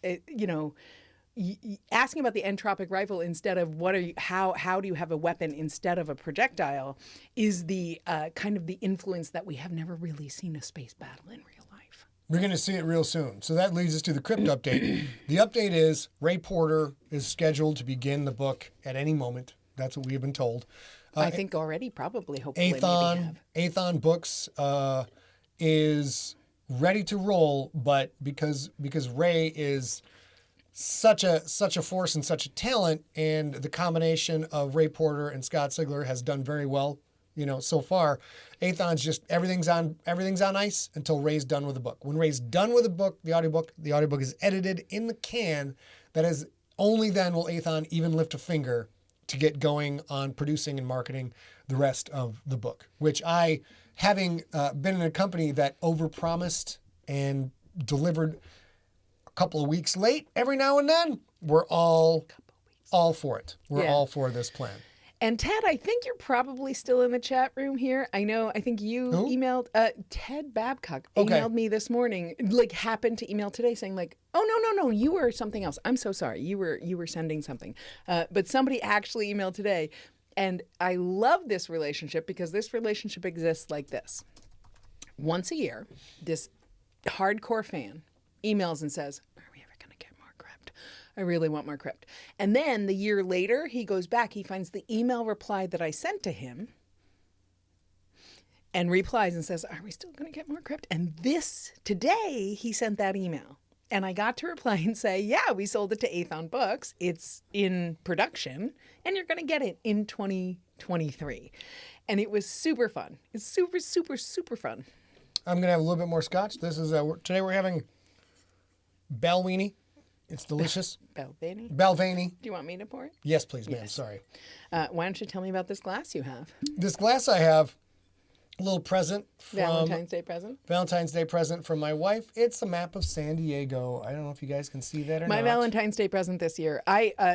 Speaker 2: asking about the entropic rifle instead of how do you have a weapon instead of a projectile is the kind of the influence that we have never really seen a space battle in real life.
Speaker 1: We're going to see it real soon. So that leads us to the Crypt update. The update is Ray Porter is scheduled to begin the book at any moment. That's what we have been told.
Speaker 2: I think already, probably, hopefully, maybe have.
Speaker 1: Athon Books is ready to roll, but because Ray is such a force and such a talent, and the combination of Ray Porter and Scott Sigler has done very well, so far. Athon's just everything's on ice until Ray's done with the book. When Ray's done with the book, the audiobook is edited in the can. That is, only then will Athon even lift a finger to get going on producing and marketing the rest of the book, which I, having been in a company that overpromised and delivered a couple of weeks late every now and then, we're all for it. We're all for this plan.
Speaker 2: And Ted, I think you're probably still in the chat room here. I think you emailed, Ted Babcock emailed me this morning, happened to email today saying oh, no, you were something else. I'm so sorry. You were sending something. But somebody actually emailed today. And I love this relationship because this relationship exists like this. Once a year, this hardcore fan emails and says, are we ever going to get more Crypt? I really want more Crypt. And then the year later, he goes back, he finds the email reply that I sent to and replies and says, are we still going to get more Crypt? And today, he sent that email. And I got to reply and say, yeah, we sold it to Athon Books. It's in production, and you're going to get it in 2023. And it was super fun. It's super, super, super fun.
Speaker 1: I'm going to have a little bit more scotch. This is today we're having Balvenie. It's delicious. Balvenie.
Speaker 2: Do you want me to pour it?
Speaker 1: Yes, please, ma'am. Yes. Sorry.
Speaker 2: Why don't you tell me about this glass you have?
Speaker 1: This glass I have, a little present from
Speaker 2: Valentine's Day present
Speaker 1: from my wife. It's a map of San Diego. I don't know if you guys can see that or not.
Speaker 2: My Valentine's Day present this year.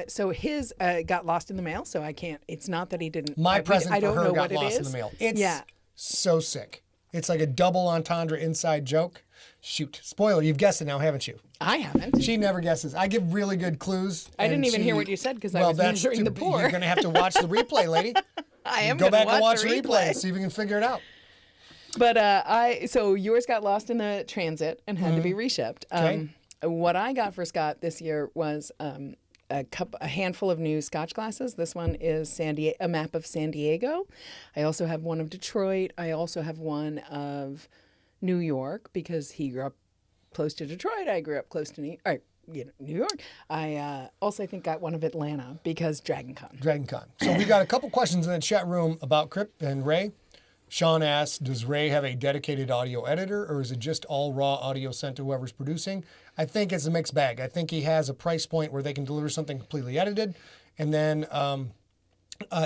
Speaker 2: So his got lost in the mail, so I can't. It's not that he didn't.
Speaker 1: My present for her got lost in the mail. It's so sick. It's like a double entendre inside joke. Shoot. Spoiler, you've guessed it now, haven't you?
Speaker 2: I haven't.
Speaker 1: She never guesses. I give really good clues.
Speaker 2: I didn't even hear what you said because I was measuring the pour.
Speaker 1: You're going to have to watch the replay, lady.
Speaker 2: I am
Speaker 1: going to
Speaker 2: go back
Speaker 1: and watch the replay and see if you can figure it out.
Speaker 2: But so yours got lost in the transit and had to be reshipped.
Speaker 1: Okay.
Speaker 2: What I got for Scott this year was a handful of new Scotch glasses. This one is a map of San Diego. I also have one of Detroit. I also have one of New York because he grew up close to Detroit. I grew up close to New York. I also, I think, got one of Atlanta because DragonCon. So we got a couple questions in the chat room about Crypt and Ray. Sean asks, does Ray have a dedicated audio editor, or is it just all raw audio sent to whoever's producing? I think it's a mixed bag. I think he has a price point where they can deliver something completely edited, and then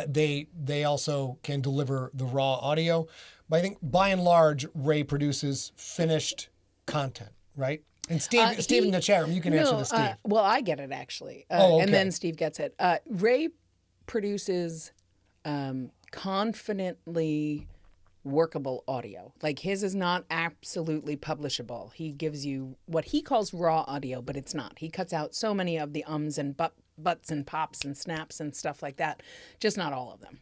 Speaker 2: they also can deliver the raw audio. But I think, by and large, Ray produces finished content, right? And Steve in the chat room, you can answer this, Steve. Well, I get it, actually.
Speaker 1: Okay.
Speaker 2: And then Steve gets it. Ray produces confidently workable audio. Like his is not absolutely publishable. He gives you what he calls raw audio, but it's not. He cuts out so many of the ums and butts and pops and snaps and stuff like that. Just not all of them.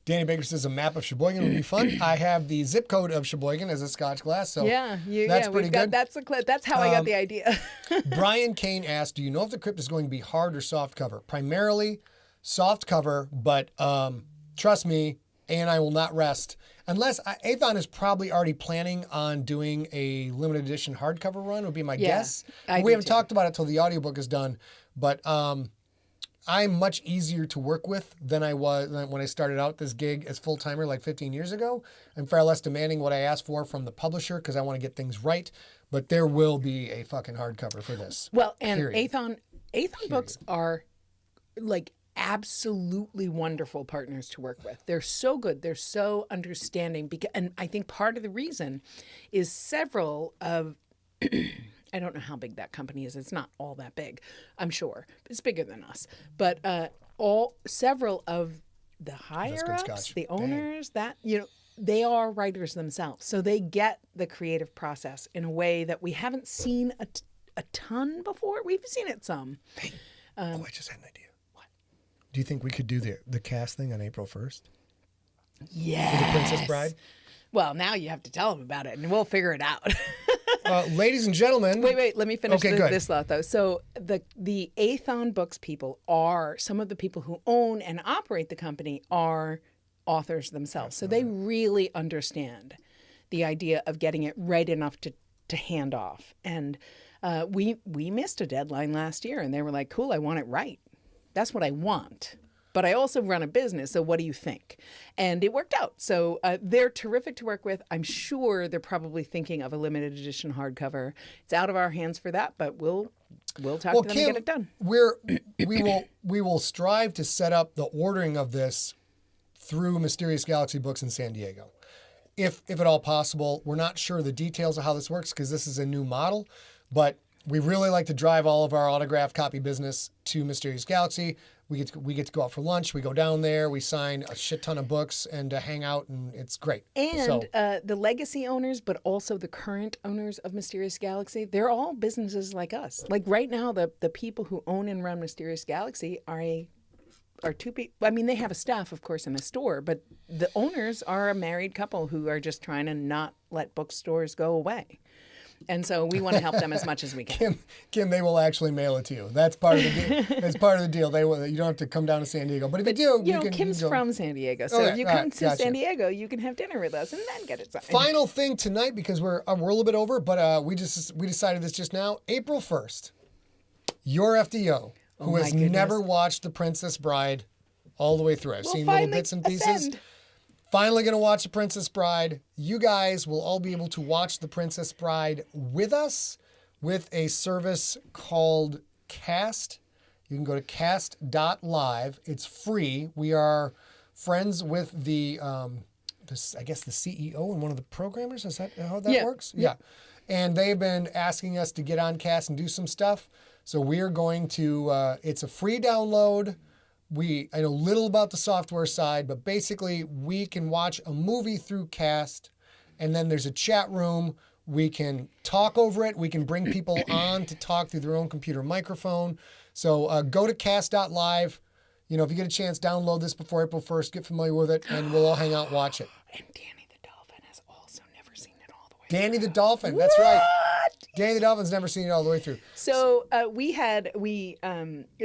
Speaker 1: Danny Baker says a map of Sheboygan would be fun. I have the zip code of Sheboygan as a Scotch glass, so that's pretty good.
Speaker 2: That's how I got the idea.
Speaker 1: Brian Kane asked, do you know if the crypt is going to be hard or soft cover? Primarily soft cover, but trust me, A and I will not rest. Unless Athon is probably already planning on doing a limited edition hardcover run, would be my guess. We haven't talked about it till the audiobook is done, but I'm much easier to work with than I was when I started out this gig as full-timer like 15 years ago. I'm far less demanding what I ask for from the publisher because I want to get things right. But there will be a fucking hardcover for this.
Speaker 2: Well, and Athon books are like absolutely wonderful partners to work with. They're so good. They're so understanding. And I think part of the reason is several of... I don't know how big that company is. It's not all that big, I'm sure. It's bigger than us. But several of the higher-ups, the owners, they are writers themselves. So they get the creative process in a way that we haven't seen a ton before. We've seen it some.
Speaker 1: Hey, I just had an idea. What? Do you think we could do the cast thing on April 1st?
Speaker 2: Yes.
Speaker 1: For the Princess Bride?
Speaker 2: Well, now you have to tell them about it, and we'll figure it out.
Speaker 1: Ladies and gentlemen.
Speaker 2: Wait. Let me finish this thought, though. So the Athon Books people are some of the people who own and operate the company are authors themselves. So they really understand the idea of getting it right enough to hand off. And we missed a deadline last year, and they were like, cool, I want it right. That's what I want. But I also run a business, so what do you think? And it worked out. So they're terrific to work with. I'm sure they're probably thinking of a limited edition hardcover. It's out of our hands for that, but we'll talk to them and get it done.
Speaker 1: We will strive to set up the ordering of this through Mysterious Galaxy Books in San Diego. If at all possible. We're not sure the details of how this works because this is a new model, but we really like to drive all of our autographed copy business to Mysterious Galaxy. We get to go out for lunch. We go down there. We sign a shit ton of books and hang out, and it's great.
Speaker 2: And the legacy owners, but also the current owners of Mysterious Galaxy, they're all businesses like us. Like right now, the people who own and run Mysterious Galaxy are two people. I mean, they have a staff, of course, in a store, but the owners are a married couple who are just trying to not let bookstores go away. And so we want to help them as much as we can.
Speaker 1: Kim, they will actually mail it to you. That's part of the deal. That's part of the deal. You don't have to come down to San Diego. But if you do,
Speaker 2: Kim's from San Diego. So if you come to San Diego, you can have dinner with us and then get it signed.
Speaker 1: Final thing tonight, because we're a little bit over, but we decided this just now. April 1st, your FDO, who has never watched The Princess Bride all the way through. I've seen little bits and pieces. Finally going to watch The Princess Bride. You guys will all be able to watch The Princess Bride with us with a service called Cast. You can go to cast.live. It's free. We are friends with the CEO and one of the programmers. Is that how that works? Yeah. And they've been asking us to get on Cast and do some stuff. So we are going to, it's a free download. I know little about the software side, but basically we can watch a movie through Cast, and then there's a chat room. We can talk over it. We can bring people on to talk through their own computer microphone. So go to cast.live. If you get a chance, download this before April 1st. Get familiar with it, and we'll all hang out and watch it.
Speaker 2: And Danny the Dolphin has also never seen it all the way
Speaker 1: Danny the Dolphin, that's right. Danny the Dolphin's never seen it all the way through.
Speaker 2: So we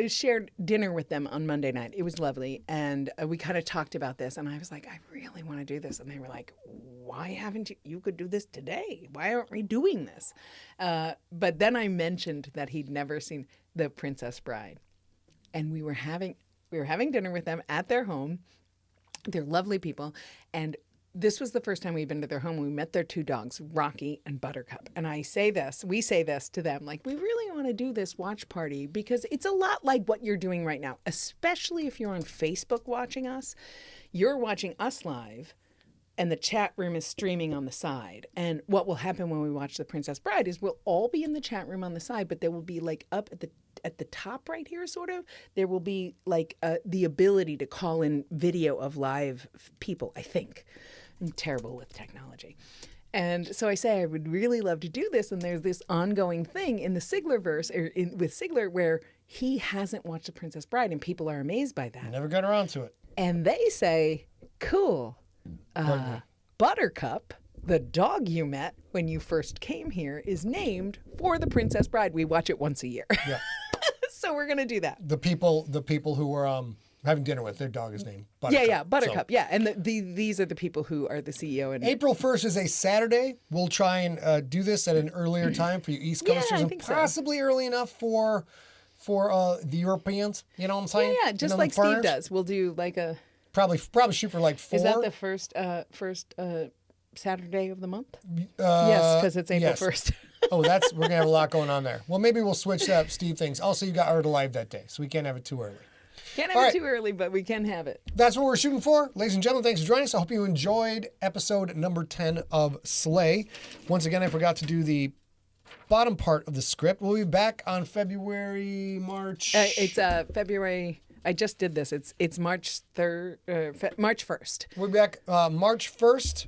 Speaker 2: shared dinner with them on Monday night. It was lovely. And we kind of talked about this. And I was like, I really want to do this. And they were like, why haven't you could do this today? Why aren't we doing this? But then I mentioned that he'd never seen The Princess Bride. And we were having dinner with them at their home. They're lovely people. And this was the first time we'd been to their home. We met their two dogs, Rocky and Buttercup. And we say this to them, like, we really want to do this watch party because it's a lot like what you're doing right now, especially if you're on Facebook watching us. You're watching us live, and the chat room is streaming on the side. And what will happen when we watch The Princess Bride is we'll all be in the chat room on the side, but there will be like up at the top right here, sort of, there will be like the ability to call in video of live people, I think. I'm terrible with technology. And so I say I would really love to do this, and there's this ongoing thing in the Sigler-verse, with Sigler, where he hasn't watched The Princess Bride, and people are amazed by that.
Speaker 1: Never got around to it.
Speaker 2: And they say, cool, Buttercup, the dog you met when you first came here, is named for The Princess Bride. We watch it once a year.
Speaker 1: Yeah.
Speaker 2: So we're going to do that.
Speaker 1: The people who were having dinner with, their dog is named Buttercup.
Speaker 2: Yeah, Buttercup. So, yeah, and these are the people who are the CEO. And
Speaker 1: April 1st is a Saturday. We'll try and do this at an earlier time for you East Coasters, and possibly early enough for the Europeans. You know what I'm saying?
Speaker 2: Yeah, just like Steve does. We'll do like a
Speaker 1: probably shoot for like 4.
Speaker 2: Is that the first Saturday of the month? Yes, because it's April 1st.
Speaker 1: Oh, we're gonna have a lot going on there. Well, maybe we'll switch up Steve things. Also, you got Art Alive that day, so we can't have it too early.
Speaker 2: Can't have it too early, but we can have it.
Speaker 1: That's what we're shooting for. Ladies and gentlemen, thanks for joining us. I hope you enjoyed episode number 10 of Slay. Once again, I forgot to do the bottom part of the script. We'll be back on March.
Speaker 2: It's February. I just did this. It's March 1st.
Speaker 1: We'll be back March 1st.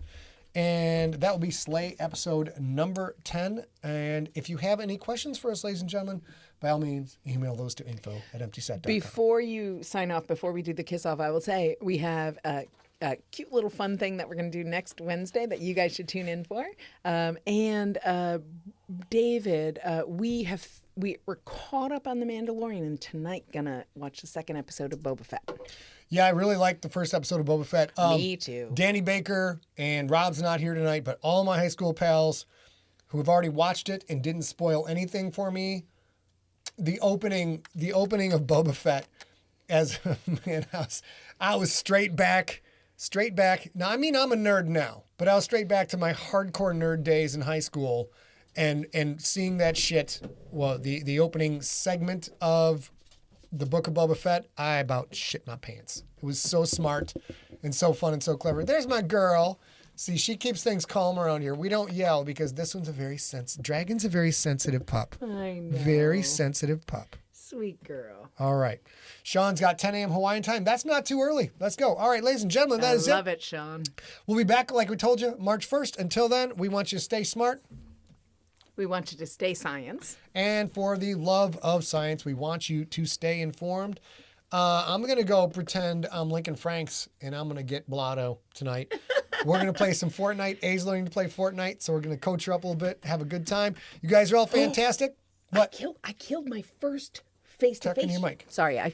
Speaker 1: And that will be Slay episode number 10. And if you have any questions for us, ladies and gentlemen, by all means, email those to info@emptyset.com.
Speaker 2: Before you sign off, before we do the kiss off, I will say we have a cute little fun thing that we're going to do next Wednesday that you guys should tune in for. David, we're caught up on The Mandalorian, and tonight gonna watch the second episode of Boba Fett.
Speaker 1: Yeah, I really liked the first episode of Boba Fett.
Speaker 2: Me too.
Speaker 1: Danny Baker and Rob's not here tonight, but all my high school pals who have already watched it and didn't spoil anything for me. The opening of Boba Fett, as man, I was straight back. Now, I mean, I'm a nerd now, but I was straight back to my hardcore nerd days in high school, and seeing that shit. Well, the opening segment of the Book of Boba Fett, I about shit my pants. It was so smart and so fun and so clever. There's my girl. See, she keeps things calm around here. We don't yell because this one's Dragon's a very sensitive pup.
Speaker 2: I know.
Speaker 1: Very sensitive pup.
Speaker 2: Sweet girl.
Speaker 1: All right. Sean's got 10 a.m. Hawaiian time. That's not too early. Let's go. All right, ladies and gentlemen, that is it.
Speaker 2: I love it, Sean.
Speaker 1: We'll be back, like we told you, March 1st. Until then, we want you to stay smart.
Speaker 2: We want you to stay science.
Speaker 1: And for the love of science, we want you to stay informed. I'm going to go pretend I'm Lincoln Franks, and I'm going to get Blotto tonight. We're going to play some Fortnite. A's learning to play Fortnite, so we're going to coach her up a little bit, have a good time. You guys are all fantastic. What?
Speaker 2: I killed my first face-to-face.
Speaker 1: Tuck in your mic.
Speaker 2: Sorry, I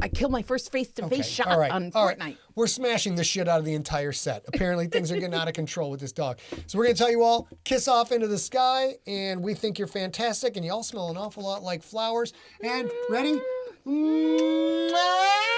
Speaker 2: killed my first face-to-face shot on Fortnite.
Speaker 1: All right. We're smashing the shit out of the entire set. Apparently, things are getting out of control with this dog. So we're going to tell you all, kiss off into the sky, and we think you're fantastic, and you all smell an awful lot like flowers. And ready? Mwah!